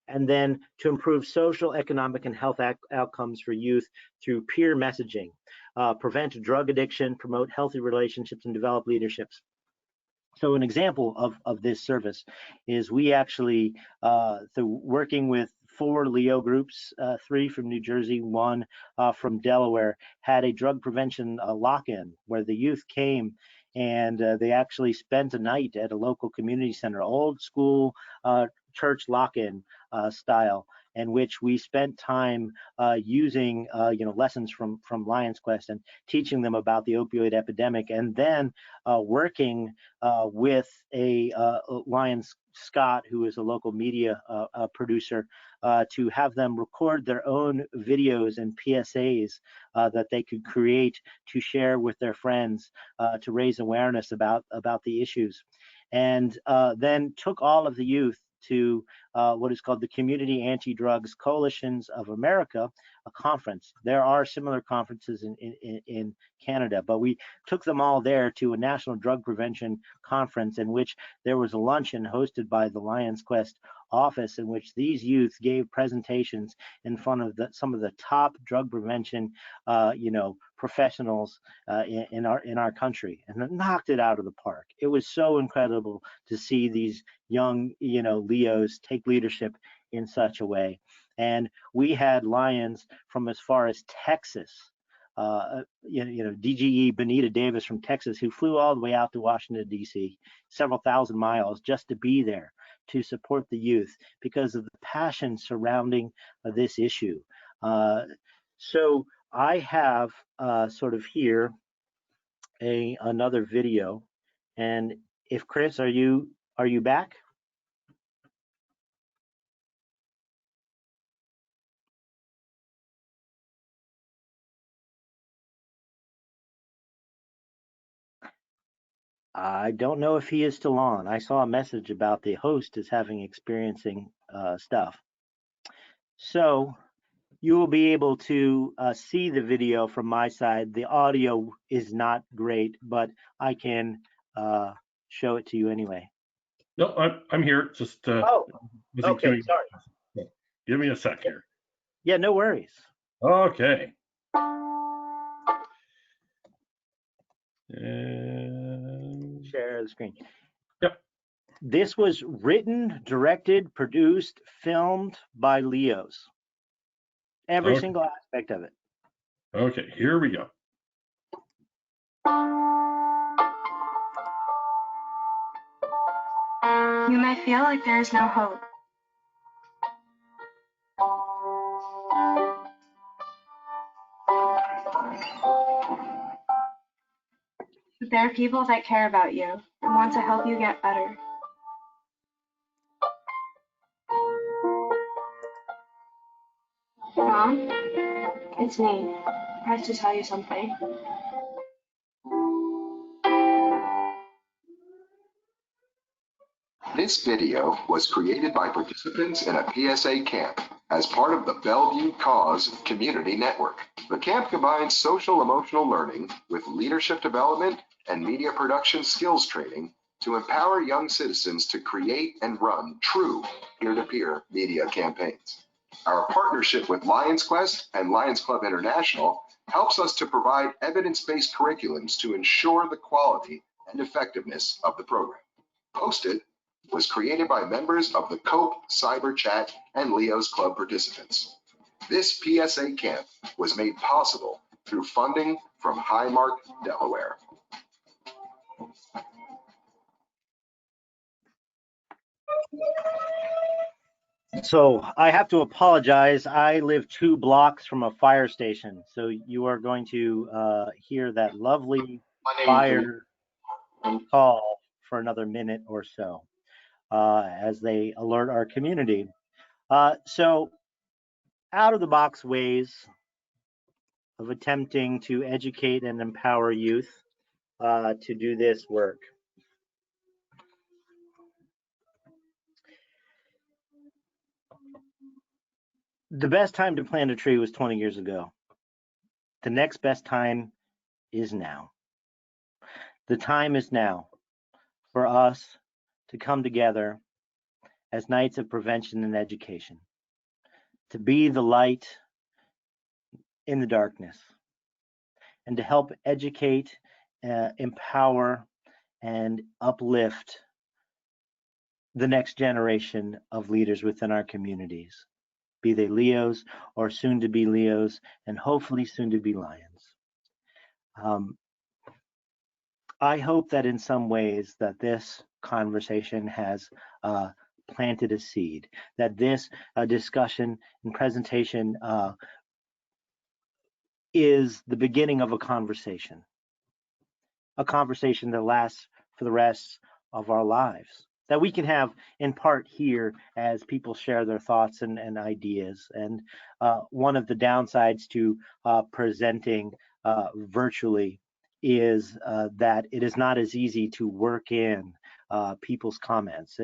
and then to improve social, economic, and health outcomes for youth through peer messaging, prevent drug addiction, promote healthy relationships, and develop leaderships. So an example of this service is we actually, through working with 4 Leo groups, 3 from New Jersey, 1 from Delaware, had a drug prevention lock-in where the youth came and they actually spent a night at a local community center, old school church lock-in style, in which we spent time using you know, lessons from Lions Quest and teaching them about the opioid epidemic, and then working with a Lions Scott, who is a local media producer, to have them record their own videos and PSAs that they could create to share with their friends to raise awareness about the issues, and then took all of the youth to what is called the Community Anti-Drugs Coalitions of America, a conference. There are similar conferences in Canada, but we took them all there to a national drug prevention conference in which there was a luncheon hosted by the Lions Quest office, in which these youth gave presentations in front of some of the top drug prevention you know, professionals in our country, and knocked it out of the park. It was so incredible to see these young, you know, Leos take leadership in such a way. And we had Lions from as far as Texas, you know, DGE Benita Davis from Texas, who flew all the way out to Washington, D.C., several thousand miles just to be there to support the youth because of the passion surrounding this issue. So I have sort of here another video, and if Chris, are you back? I don't know if he is still on. I saw a message about the host is experiencing stuff. So you will be able to see the video from my side. The audio is not great, but I can show it to you anyway. No, I'm here. Just oh, okay, sorry. Give me a sec here. Yeah, no worries. Okay. And share the screen. Yep. This was written, directed, produced, filmed by Leos. Every single aspect of it. Okay, here we go. You may feel like there is no hope. But there are people that care about you and want to help you get better. Mom, it's me. I have to tell you something. This video was created by participants in a PSA camp as part of the Bellevue Cause Community Network. The camp combines social emotional learning with leadership development and media production skills training to empower young citizens to create and run true peer-to-peer media campaigns. Our partnership with Lions Quest and Lions Club International helps us to provide evidence-based curriculums to ensure the quality and effectiveness of the program. Hosted was created by members of the COPE Cyber Chat and Leo's Club participants. This PSA camp was made possible through funding from Highmark, Delaware. So I have to apologize. I live 2 blocks from a fire station, so you are going to hear that lovely fire call for another minute or so as they alert our community. So out-of-the-box ways of attempting to educate and empower youth to do this work. The best time to plant a tree was 20 years ago. The next best time is now. The time is now for us to come together as Knights of Prevention and Education, to be the light in the darkness, and to help educate, empower, and uplift the next generation of leaders within our communities, be they Leos or soon to be Leos, and hopefully soon to be Lions. I hope that in some ways that this conversation has planted a seed, that this discussion and presentation is the beginning of a conversation that lasts for the rest of our lives, that we can have in part here as people share their thoughts and ideas. And one of the downsides to presenting virtually is that it is not as easy to work in people's comments.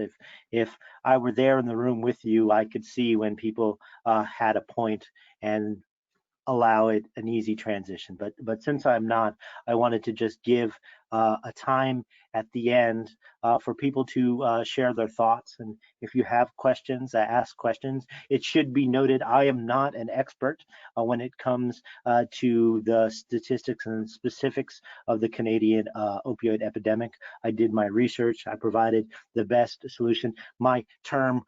If I were there in the room with you, I could see when people had a point and allow it an easy transition. But since I'm not, I wanted to just give a time at the end for people to share their thoughts. And if you have questions, ask questions. It should be noted, I am not an expert when it comes to the statistics and specifics of the Canadian opioid epidemic. I did my research. I provided the best solution. My term,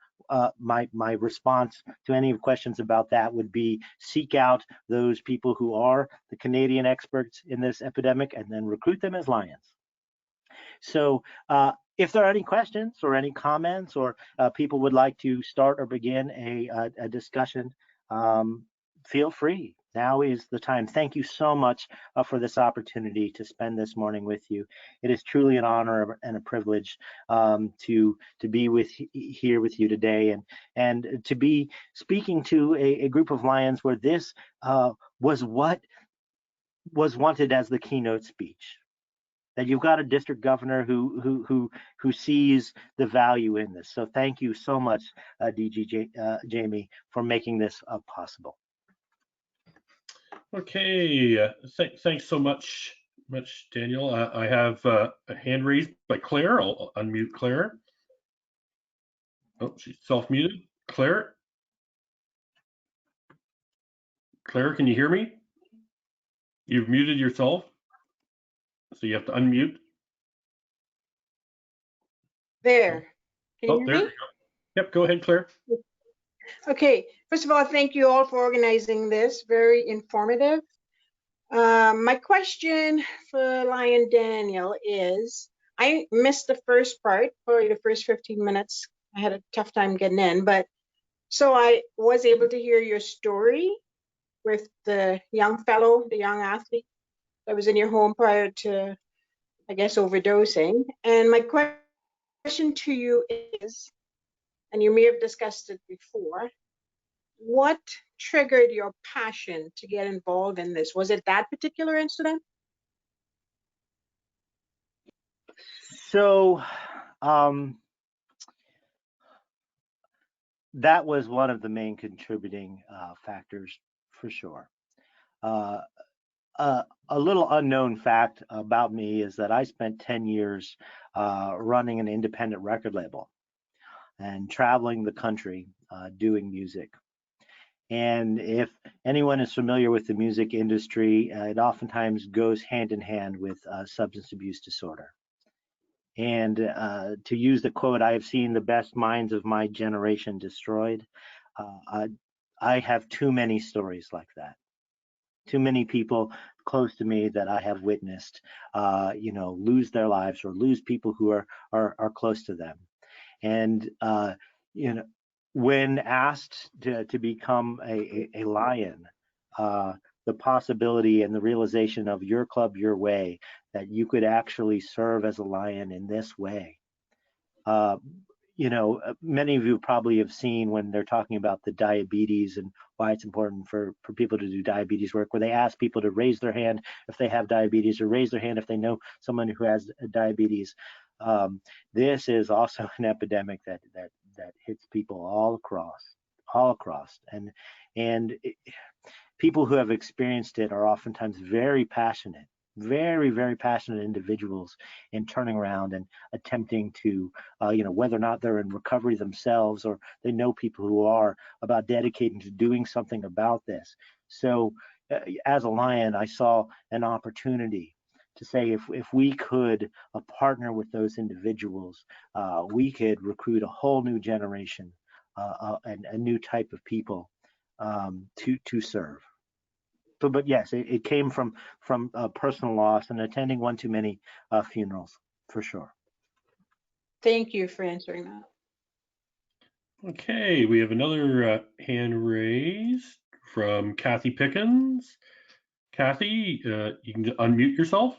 my response to any questions about that would be seek out those people who are the Canadian experts in this epidemic and then recruit them as Lions. So if there are any questions or any comments, or people would like to start or begin a discussion, feel free. Now is the time. Thank you so much for this opportunity to spend this morning with you. It is truly an honor and a privilege to be here with you today, and to be speaking to a group of Lions where this was what was wanted as the keynote speech. That you've got a district governor who sees the value in this. So thank you so much, Jamie, for making this possible. Okay, thanks so much, Daniel. I have a hand raised by Claire. I'll unmute Claire. Oh, she's self-muted. Claire? Claire, can you hear me? You've muted yourself, so you have to unmute. There. Can you hear there me? we go. Yep, go ahead, Claire. Okay, first of all, thank you all for organizing this. Very informative. My question for Lion Daniel is, I missed the first part, probably the first 15 minutes. I had a tough time getting in, but so I was able to hear your story with the young fellow, the young athlete that was in your home prior to, I guess, overdosing. And my question to you is, and you may have discussed it before, what triggered your passion to get involved in this? Was it that particular incident? So that was one of the main contributing factors for sure. a little unknown fact about me is that I spent 10 years running an independent record label and traveling the country doing music. And if anyone is familiar with the music industry, it oftentimes goes hand in hand with substance abuse disorder. And to use the quote, I have seen the best minds of my generation destroyed. I have too many stories like that. Too many people close to me that I have witnessed, lose their lives or lose people who are close to them. And when asked to become a Lion, the possibility and the realization of your club, your way, that you could actually serve as a Lion in this way. Many of you probably have seen when they're talking about the diabetes and why it's important for people to do diabetes work, where they ask people to raise their hand if they have diabetes or raise their hand if they know someone who has diabetes. This is also an epidemic that hits people all across, and people who have experienced it are oftentimes very passionate, very passionate individuals in turning around and attempting to, whether or not they're in recovery themselves or they know people who are, about dedicating to doing something about this. So as a Lion, I saw an opportunity to say if we could partner with those individuals, we could recruit a whole new generation and a new type of people to serve. But yes, it came from personal loss and attending one too many funerals, for sure. Thank you for answering that. Okay, we have another hand raised from Kathy Pickens. Kathy, you can unmute yourself.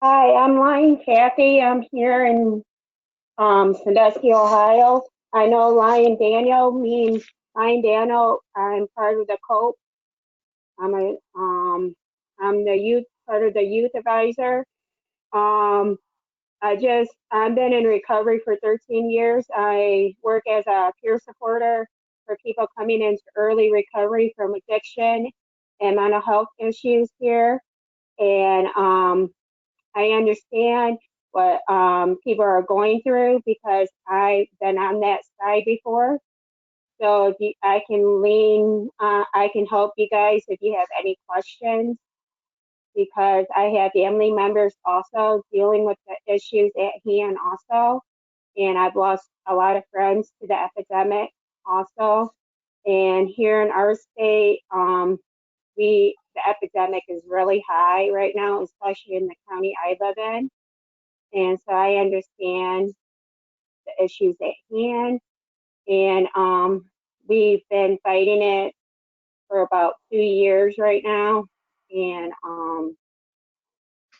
Hi, I'm Lion Kathy. I'm here in Sandusky, Ohio. I know Lion Daniel means Lion Daniel. I'm part of the COPE. I'm the youth, part of the youth advisor. I've been in recovery for 13 years. I work as a peer supporter for people coming into early recovery from addiction and mental health issues here. And I understand what people are going through because I've been on that side before. So if I can help you guys if you have any questions, because I have family members also dealing with the issues at hand also. And I've lost a lot of friends to the epidemic also. And here in our state, the epidemic is really high right now, especially in the county I live in. And so I understand the issues at hand. And we've been fighting it for about 2 years right now. And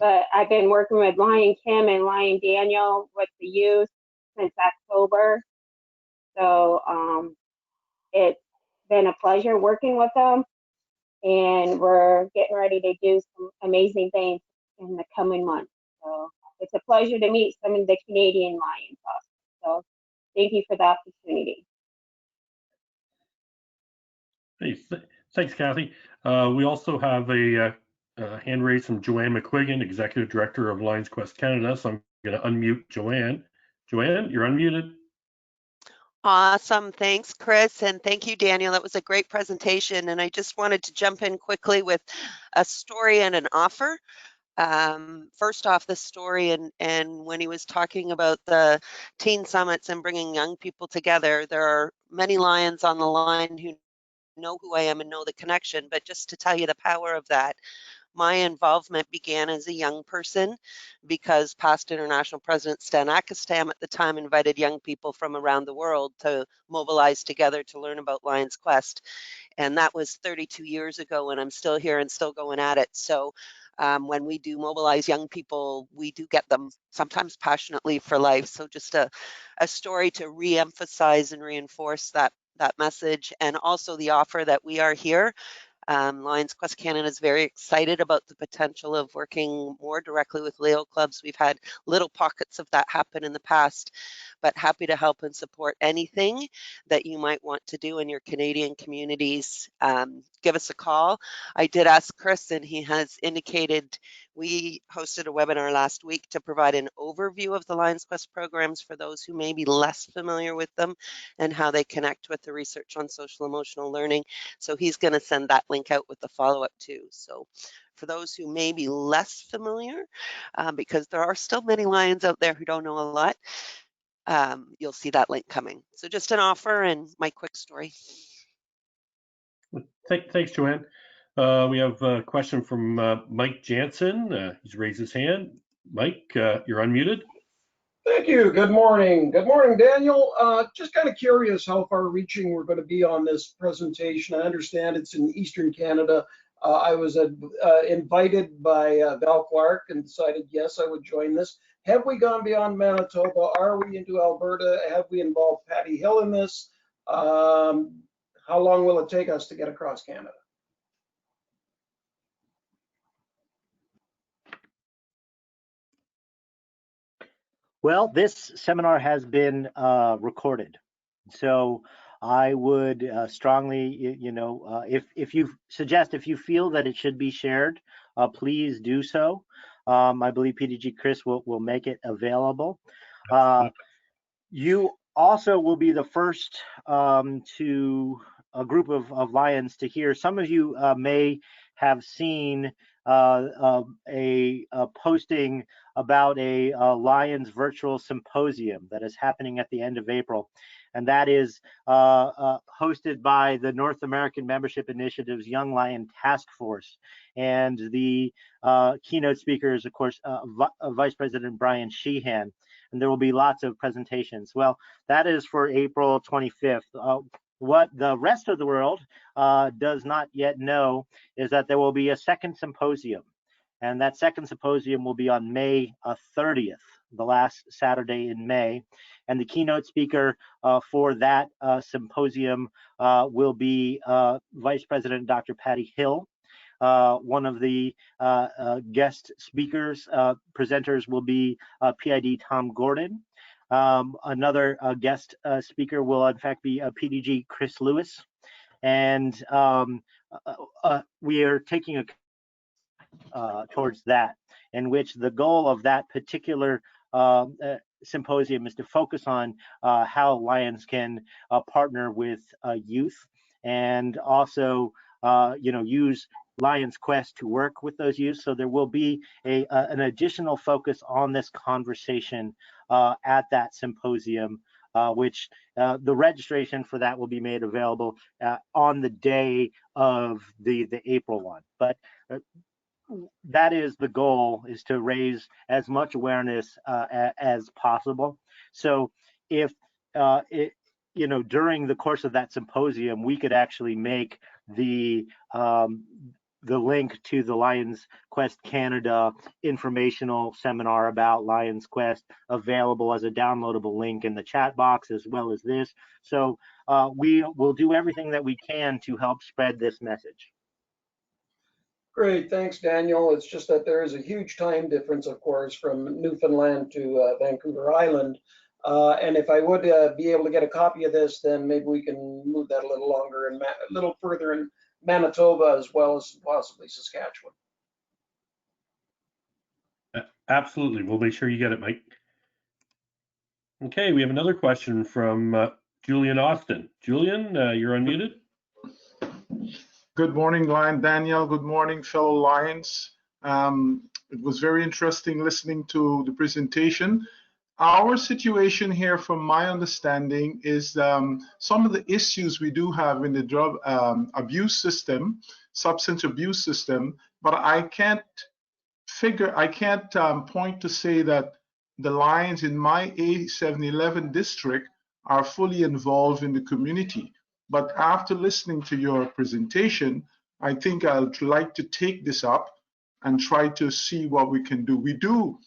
but I've been working with Lion Kim and Lion Daniel with the youth since October. So it's been a pleasure working with them. And we're getting ready to do some amazing things in the coming months. So it's a pleasure to meet some of the Canadian Lions also. So thank you for the opportunity. Hey, thanks, Kathy. We also have a hand raised from Joanne McQuiggan, Executive Director of Lions Quest Canada. So I'm going to unmute Joanne. Joanne, you're unmuted. Awesome. Thanks, Chris. And thank you, Daniel. That was a great presentation. And I just wanted to jump in quickly with a story and an offer. First off, the story, and when he was talking about the teen summits and bringing young people together, there are many Lions on the line who know who I am and know the connection. But just to tell you the power of that, my involvement began as a young person because past International President Stan Akistam at the time invited young people from around the world to mobilize together to learn about Lions Quest. And that was 32 years ago, and I'm still here and still going at it. So when we do mobilize young people, we do get them sometimes passionately for life. So just a story to re-emphasize and reinforce that message, and also the offer that we are here. Lions Quest Canada is very excited about the potential of working more directly with Leo clubs. We've had little pockets of that happen in the past, but happy to help and support anything that you might want to do in your Canadian communities. give us a call. I did ask Chris, and he has indicated we hosted a webinar last week to provide an overview of the Lions Quest programs for those who may be less familiar with them and how they connect with the research on social emotional learning. So he's going to send that link out with the follow-up too. So for those who may be less familiar, because there are still many Lions out there who don't know a lot, you'll see that link coming. So just an offer and my quick story. Thanks, Joanne. We have a question from Mike Jansen. He's raised his hand. Mike, you're unmuted. Thank you. Good morning. Good morning, Daniel. Just kind of curious how far-reaching we're going to be on this presentation. I understand it's in Eastern Canada. I was invited by Val Clark and decided, yes, I would join this. Have we gone beyond Manitoba? Are we into Alberta? Have we involved Patty Hill in this? How long will it take us to get across Canada? Well, this seminar has been recorded, so I would strongly, if you feel that it should be shared, please do so. I believe PDG Chris will make it available. You also will be the first to a group of Lions to hear. Some of you may have seen a posting about a Lions virtual symposium that is happening at the end of April. And that is hosted by the North American Membership Initiative's Young Lion Task Force. And the keynote speaker is, of course, Vice President Brian Sheehan. And there will be lots of presentations. Well, that is for April 25th. What the rest of the world does not yet know is that there will be a second symposium. And that second symposium will be on May 30th, the last Saturday in May. And the keynote speaker for that symposium will be Vice President Dr. Patty Hill. One of the guest speakers, presenters will be PID Tom Gordon. Another guest speaker will in fact be PDG Chris Lewis. And we are taking towards that, in which the goal of that particular symposium is to focus on how Lions can partner with youth and also use Lions Quest to work with those youth. So there will be an additional focus on this conversation at that symposium, which the registration for that will be made available on the day of the April one. But that is the goal, is to raise as much awareness as possible. So if during the course of that symposium, we could actually make the link to the Lions Quest Canada informational seminar about Lions Quest available as a downloadable link in the chat box, as well as this. So we will do everything that we can to help spread this message. Great, thanks, Daniel. It's just that there is a huge time difference, of course, from Newfoundland to Vancouver Island. And if I would be able to get a copy of this, then maybe we can move that a little longer and a little further in Manitoba, as well as possibly Saskatchewan. Absolutely. We'll make sure you get it, Mike. Okay, we have another question from Julian Austin. Julian, you're unmuted. Good morning, Lion Daniel. Good morning, fellow Lions. It was very interesting listening to the presentation. Our situation here, from my understanding, is some of the issues we do have in the drug abuse system, substance abuse system, but I can't point to say that the Lions in my A711 district are fully involved in the community. But after listening to your presentation, I think I'd like to take this up and try to see what we can do.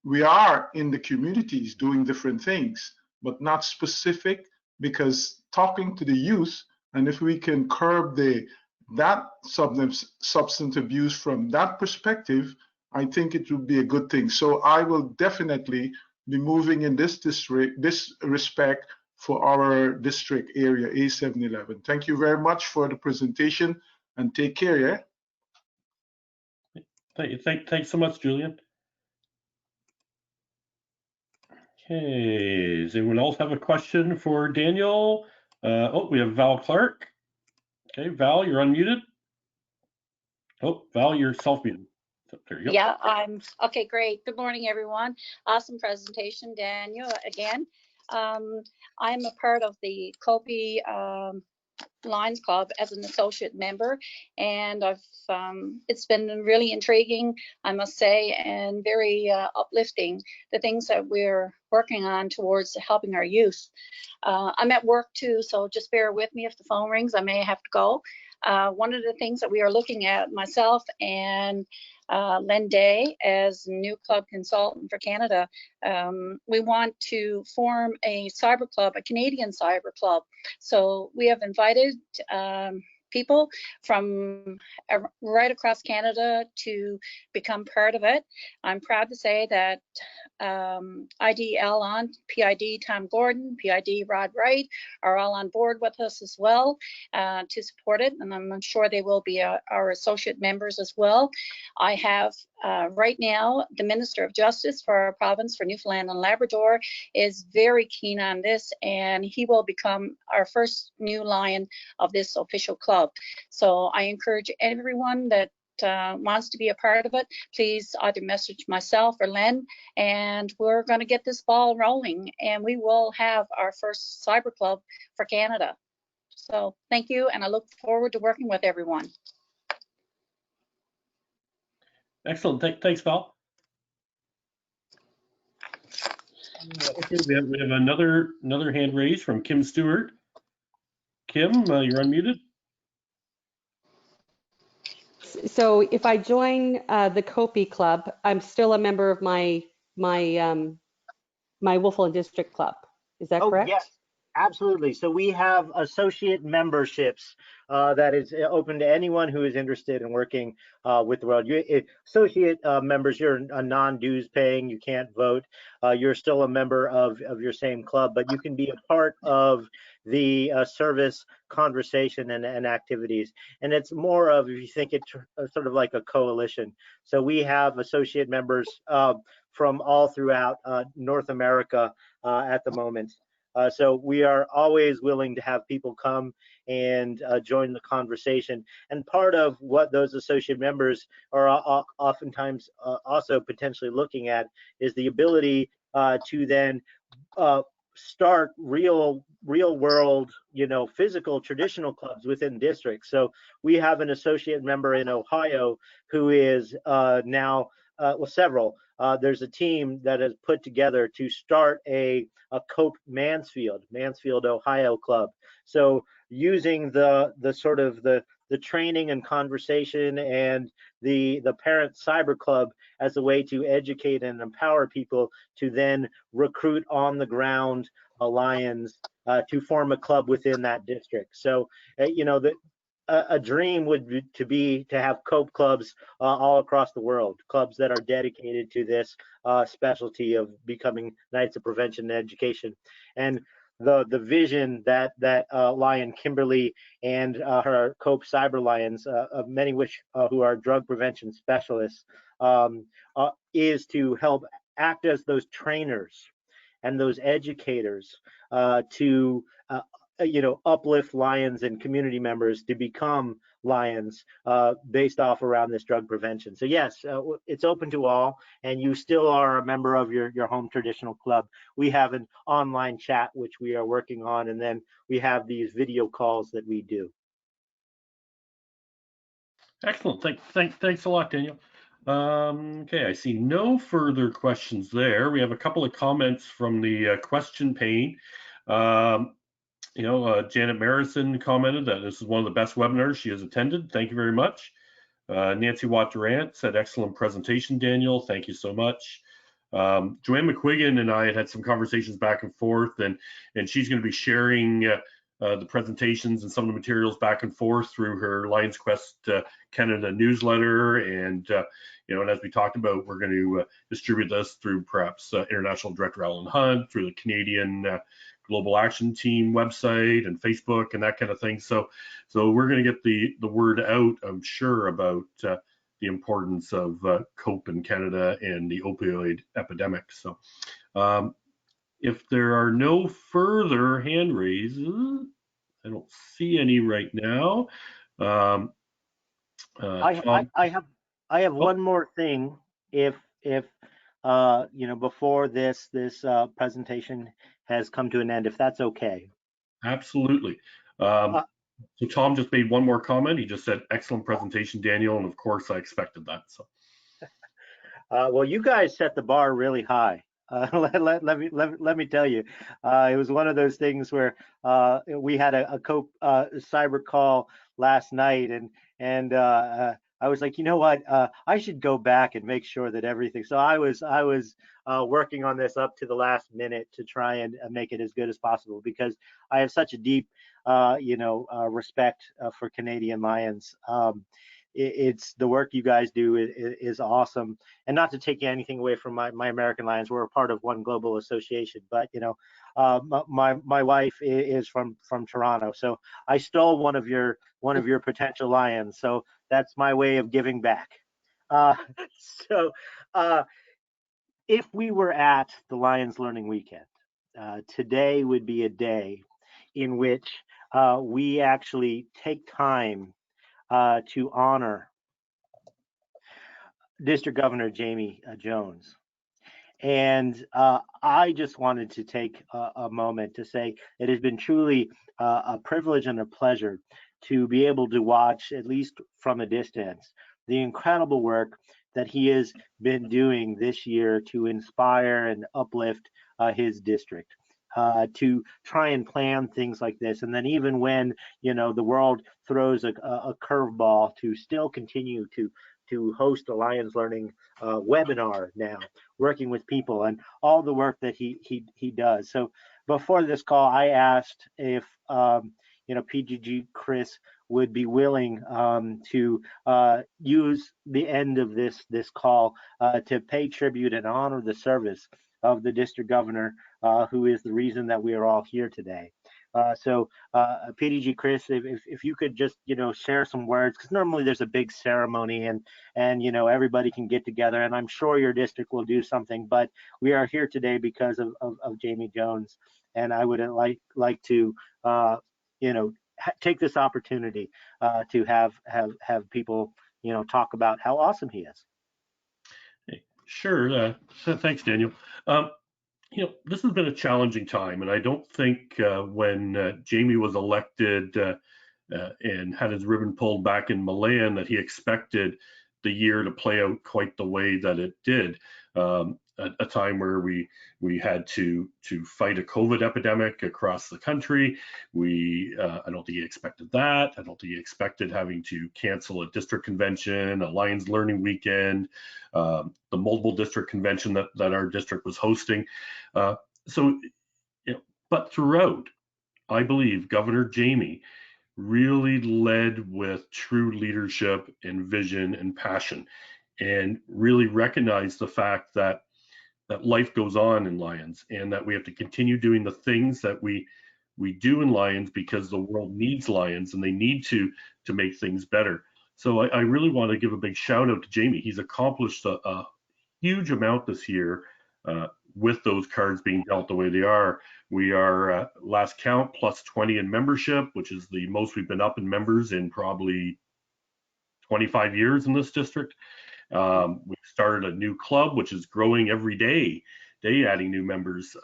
We are in the communities doing different things, but not specific, because talking to the youth, and if we can curb that substance abuse from that perspective, I think it would be a good thing. So I will definitely be moving in this respect for our district area, A711. Thank you very much for the presentation. and take care, yeah? Thanks so much, Julian. Okay, does anyone else have a question for Daniel? Oh, we have Val Clark. Okay, Val, you're unmuted. Oh, Val, you're self-muted. There you go. Yeah, okay, great. Good morning, everyone. Awesome presentation, Daniel, again. I'm a part of the COPI Lions Club as an associate member, and it's been really intriguing, I must say, and very uplifting, the things that we're working on towards helping our youth. I'm at work too, so just bear with me if the phone rings. I may have to go. One of the things that we are looking at, myself and Len Day as new club consultant for Canada, we want to form a cyber club, a Canadian cyber club. So we have invited people from right across Canada to become part of it. I'm proud to say that ID Alon, PID Tom Gordon, PID Rod Wright are all on board with us as well to support it, and I'm sure they will be our associate members as well. I have right now the Minister of Justice for our province for Newfoundland and Labrador is very keen on this, and he will become our first new lion of this official club. So I encourage everyone that wants to be a part of it, please either message myself or Len, and we're going to get this ball rolling, and we will have our first cyber club for Canada. So thank you, and I look forward to working with everyone. Excellent. Thanks, Val. Okay, we have another hand raised from Kim Stewart. Kim, you're unmuted. So if I join the COPI club, I'm still a member of my Wolfland District Club. Is that correct? Yes, absolutely. So we have associate memberships that is open to anyone who is interested in working with the world. Associate members, you're a non-dues paying, you can't vote. You're still a member of your same club, but you can be a part of the service conversation and activities. And it's more of, if you think it's sort of like a coalition. So we have associate members from all throughout North America at the moment. So we are always willing to have people come and join the conversation. And part of what those associate members are oftentimes also potentially looking at is the ability to then start real world, physical traditional clubs within districts. So we have an associate member in Ohio who is now, well, several. There's a team that has put together to start a Cope Mansfield, Ohio club. So using the sort of the training and conversation and the parent cyber club as a way to educate and empower people to then recruit on the ground lions to form a club within that district. So a dream would be to have COPE clubs all across the world, clubs that are dedicated to this specialty of becoming Knights of Prevention and Education. And the vision that Lion Kimberly and her COPE Cyber Lions, many which who are drug prevention specialists, is to help act as those trainers and those educators to uplift lions and community members to become lions based off around this drug prevention. So yes, it's open to all, and you still are a member of your home traditional club. We have an online chat which we are working on, and then we have these video calls that we do. Excellent. Thanks a lot, Daniel. Okay, I see no further questions there. We have a couple of comments from the question pane. Janet Marison commented that this is one of the best webinars she has attended. Thank you very much. Nancy Watt-Durant said, excellent presentation, Daniel. Thank you so much. Joanne McQuiggan and I had some conversations back and forth, and she's going to be sharing the presentations and some of the materials back and forth through her Lions Quest Canada newsletter, and and as we talked about, we're going to distribute this through perhaps International Director Alan Hunt, through the Canadian Global Action Team website and Facebook and that kind of thing. So we're going to get the word out, I'm sure, about the importance of COPE in Canada and the opioid epidemic. So if there are no further hand raises, I don't see any right now. I have one more thing. If before this presentation has come to an end, if that's okay. Absolutely. So Tom just made one more comment. He just said, "Excellent presentation, Daniel," and of course I expected that. So. Well, you guys set the bar really high. Let me tell you, it was one of those things where we had a COPE cyber call last night, and I was like, you know what, I should go back and make sure that everything. So I was working on this up to the last minute to try and make it as good as possible, because I have such a deep respect for Canadian Lions. It's the work you guys do is awesome, and not to take anything away from my American Lions. We're a part of one global association, but my wife is from Toronto, so I stole one of your potential Lions. So that's my way of giving back. If we were at the Lions Learning Weekend, today would be a day in which we actually take time to honor District Governor Jamie Jones. And I just wanted to take a moment to say it has been truly a privilege and a pleasure to be able to watch, at least from a distance, the incredible work that he has been doing this year to inspire and uplift his district. To try and plan things like this, and then even when the world throws a curveball, to still continue to host a Lions Learning webinar now, working with people and all the work that he does. So before this call, I asked if PGG Chris would be willing to use the end of this call to pay tribute and honor the service of the district governor, who is the reason that we are all here today. So PDG Chris, if you could just share some words, because normally there's a big ceremony and everybody can get together, and I'm sure your district will do something, but we are here today because of Jamie Jones, and I would like to take this opportunity to have people talk about how awesome he is. Sure. So thanks, Daniel. This has been a challenging time, and I don't think when Jamie was elected and had his ribbon pulled back in Milan that he expected the year to play out quite the way that it did. A time where we had to fight a COVID epidemic across the country. I don't think he expected that. I don't think he expected having to cancel a district convention, a Lions Learning Weekend, the multiple district convention that our district was hosting. But throughout, I believe Governor Jamie really led with true leadership and vision and passion, and really recognized the fact that life goes on in Lions, and that we have to continue doing the things that we do in Lions, because the world needs Lions and they need to make things better. So I really want to give a big shout out to Jamie. He's accomplished a huge amount this year with those cards being dealt the way they are. We are last count plus 20 in membership, which is the most we've been up in members in probably 25 years in this district. We started a new club, which is growing every day adding new members.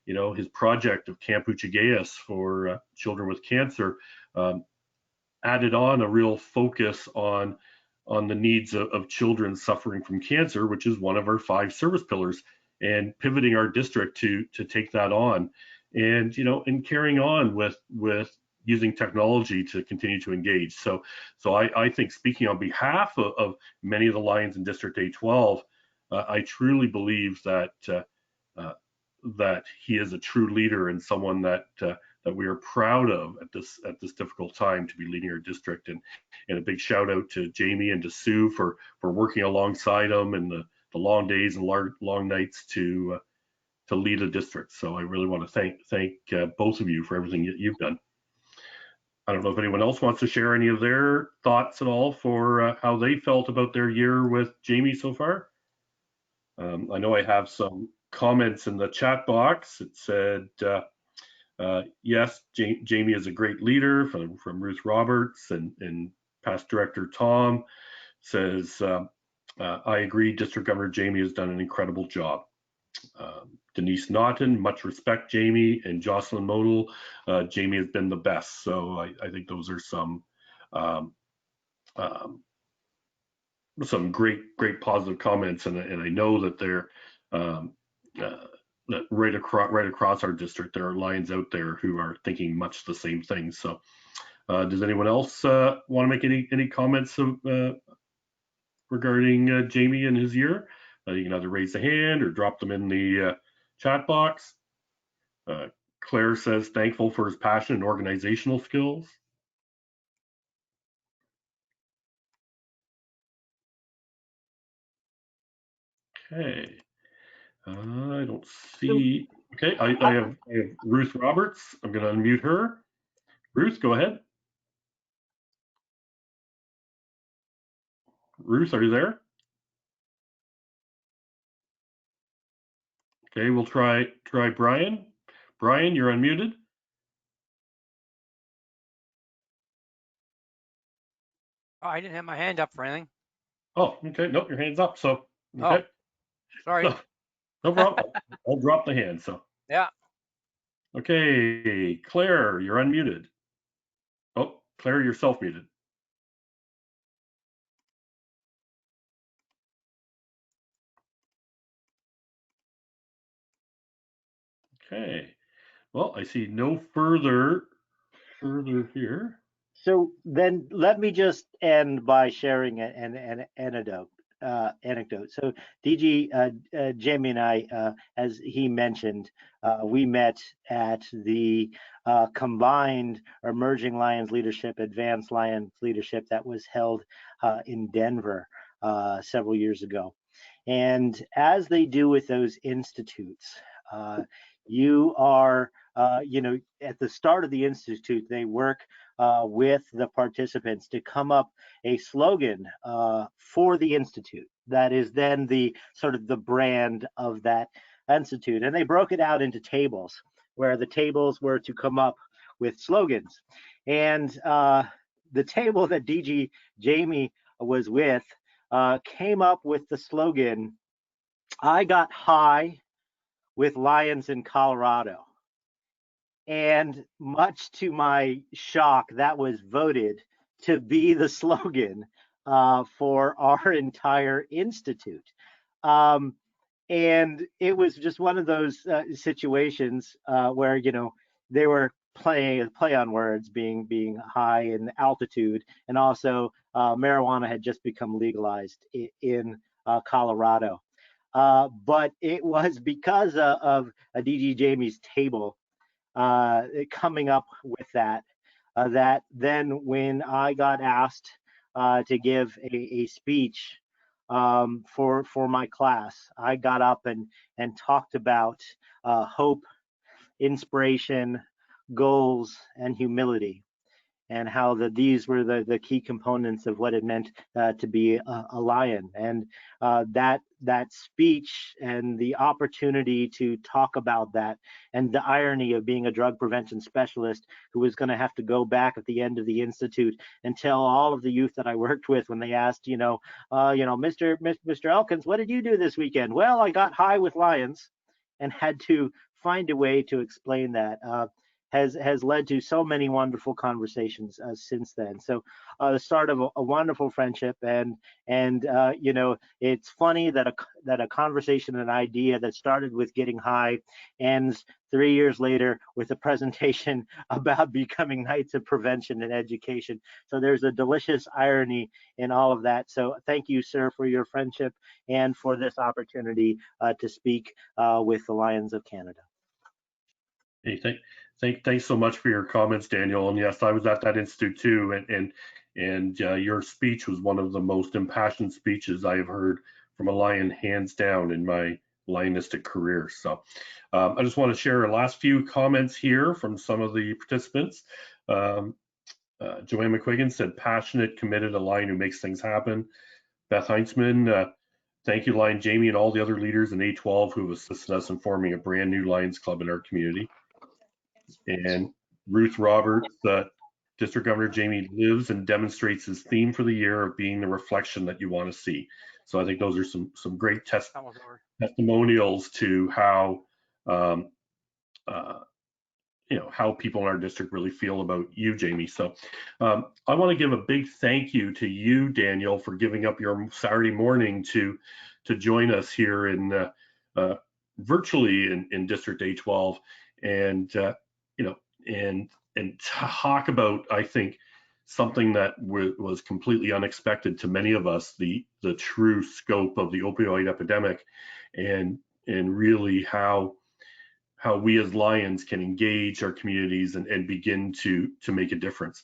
His project of Camp Uchagayas for children with cancer added on a real focus on the needs of children suffering from cancer, which is one of our 5 service pillars, and pivoting our district to take that on, and and carrying on with using technology to continue to engage. So I think, speaking on behalf of many of the Lions in District A12, I truly believe that that he is a true leader and someone that that we are proud of at this difficult time to be leading our district. And a big shout out to Jamie and to Sue for working alongside them and the long days and long nights to lead a district. So I really want to thank both of you for everything that you've done. I don't know if anyone else wants to share any of their thoughts at all for how they felt about their year with Jamie so far. I know I have some comments in the chat box. It said, yes, Jamie is a great leader from Ruth Roberts, and past director Tom says, I agree, District Governor Jamie has done an incredible job. Denise Naughton, much respect, Jamie, and Jocelyn Modal, Jamie has been the best. So I think those are some great positive comments, and I know that they're that right across our district, there are Lions out there who are thinking much the same thing. So does anyone else want to make any comments regarding Jamie and his year? You can either raise a hand or drop them in the chat box. Claire says, thankful for his passion and organizational skills. Okay. I don't see. Okay, I have Ruth Roberts. I'm going to unmute her. Ruth, go ahead. Ruth, are you there? Okay, we'll try Brian. Brian, you're unmuted. Oh, I didn't have my hand up for anything. Oh, okay. Nope, your hand's up. So okay. Oh, sorry. No problem. I'll drop the hand. So yeah. Okay, Claire, you're unmuted. Oh, Claire, you're self-muted. Okay. Well, I see no further here. So then let me just end by sharing an anecdote. So DG Jamie and I, as he mentioned, we met at the combined Emerging Lions Leadership, Advanced Lions Leadership that was held in Denver several years ago. And as they do with those institutes, you are, at the start of the institute, they work with the participants to come up a slogan for the institute that is then the sort of the brand of that institute. And they broke it out into tables where the tables were to come up with slogans. And the table that DG Jamie was with came up with the slogan, I got high with lions in Colorado. And much to my shock, that was voted to be the slogan for our entire institute. And it was just one of those situations where, they were play on words, being high in altitude, and also marijuana had just become legalized in Colorado. But it was because of DG Jamie's table coming up with that then when I got asked to give a speech for my class, I got up and talked about hope, inspiration, goals, and humility, and how these were the key components of what it meant to be a lion. And that speech and the opportunity to talk about that, and the irony of being a drug prevention specialist who was going to have to go back at the end of the institute and tell all of the youth that I worked with when they asked, Mr. Elkins, what did you do this weekend? Well, I got high with lions, and had to find a way to explain that. Has led to so many wonderful conversations since then. So the start of a wonderful friendship, and it's funny that a conversation, an idea that started with getting high, ends 3 years later with a presentation about becoming Knights of Prevention and Education. So there's a delicious irony in all of that. So thank you, sir, for your friendship and for this opportunity to speak with the Lions of Canada. Hey, thanks so much for your comments, Daniel. And yes, I was at that institute too, and your speech was one of the most impassioned speeches I have heard from a Lion, hands down, in my Lionistic career. So I just want to share a last few comments here from some of the participants. Joanne McQuiggan said, passionate, committed, a Lion who makes things happen. Beth Heinzman, thank you, Lion Jamie, and all the other leaders in A12 who have assisted us in forming a brand new Lions Club in our community. And Ruth Roberts, District Governor Jamie lives and demonstrates his theme for the year of being the reflection that you want to see. So I think those are some great testimonials to how how people in our district really feel about you, Jamie. So I want to give a big thank you to you, Daniel, for giving up your Saturday morning to join us here in virtually in District A12, and and talk about, I think, something that was completely unexpected to many of us, the true scope of the opioid epidemic, and really how we as Lions can engage our communities and begin to make a difference.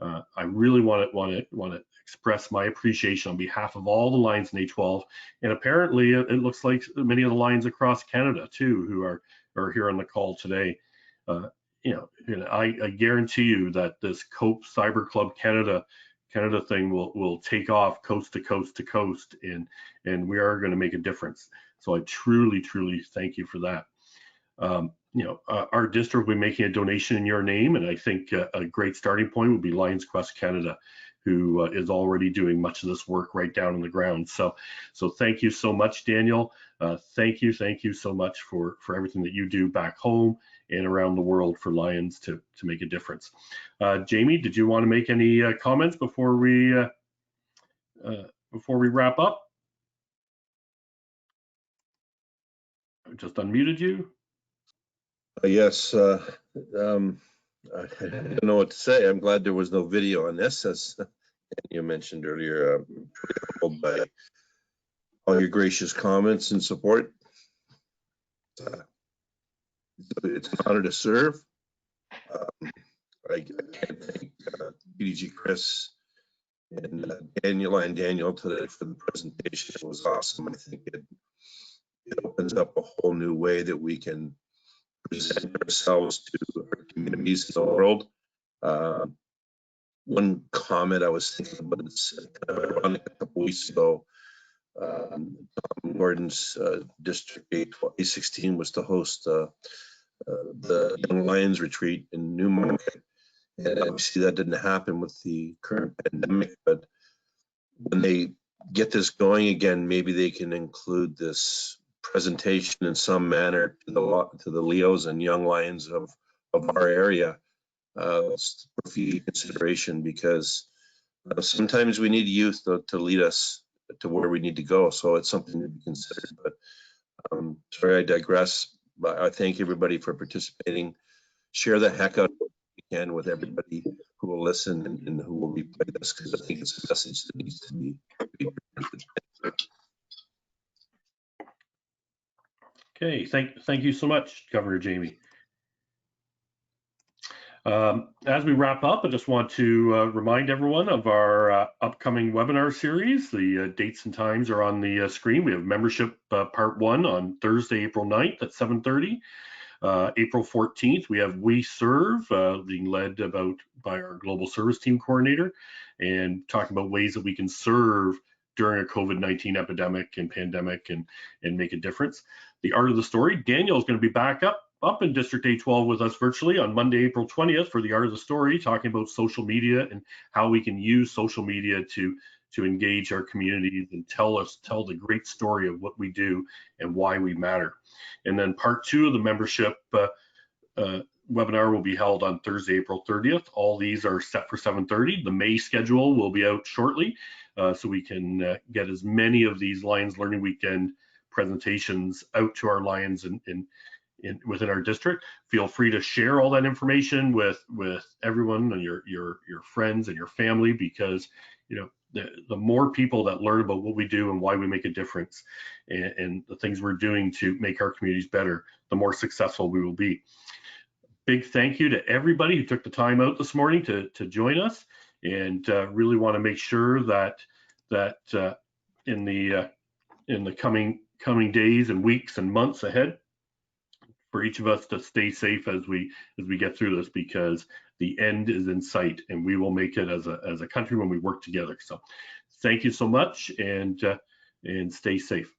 I really want to express my appreciation on behalf of all the Lions in A12, and apparently it looks like many of the Lions across Canada too, who are here on the call today. I guarantee you that this COPE Cyber Club Canada thing will take off coast to coast to coast, and we are going to make a difference. So I truly thank you for that. Our district will be making a donation in your name, and I think a great starting point would be Lions Quest Canada, who is already doing much of this work right down on the ground. So thank you so much, Daniel. Thank you so much for everything that you do back home and around the world for Lions to make a difference. Jamie, did you want to make any comments before we wrap up? I just unmuted you. Yes, I don't know what to say. I'm glad there was no video on this, as you mentioned earlier. I'm pretty humbled by all your gracious comments and support. It's an honor to serve. I can't thank PDG Chris and Daniel today for the presentation. It was awesome. I think it opens up a whole new way that we can present ourselves to our communities in the world. One comment I was thinking about, it's a couple weeks ago, Tom Gordon's District A16 was to host the Young Lions retreat in Newmarket, and obviously that didn't happen with the current pandemic, but when they get this going again, maybe they can include this presentation in some manner to the Leos and Young Lions of our area for future consideration, because sometimes we need youth to lead us to where we need to go. So it's something to be considered. But sorry, I digress. But I thank everybody for participating. Share the heck out of what you can with everybody who will listen and who will replay this, because I think it's a message that needs to be presented. Okay, thank you so much, Governor Jamie. As we wrap up, I just want to remind everyone of our upcoming webinar series. The dates and times are on the screen. We have membership part 1 on Thursday, April 9th at 7:30. April 14th, we have We Serve, being led by our Global Service Team Coordinator, and talking about ways that we can serve during a COVID-19 epidemic and pandemic and make a difference. The Art of the Story, Daniel is going to be back up in District A12 with us virtually on Monday, April 20th for the Art of the Story, talking about social media and how we can use social media to engage our communities and tell the great story of what we do and why we matter. And then part 2 of the membership webinar will be held on Thursday, April 30th. All these are set for 7:30. The May schedule will be out shortly, so we can get as many of these Lions Learning Weekend presentations out to our Lions within our district. Feel free to share all that information with everyone and your friends and your family, because the more people that learn about what we do and why we make a difference and the things we're doing to make our communities better, the more successful we will be. big thank you to everybody who took the time out this morning to join us, and really want to make sure that in the coming days and weeks and months ahead, for each of us to stay safe as we get through this, because the end is in sight, and we will make it as a country when we work together. So thank you so much, and stay safe.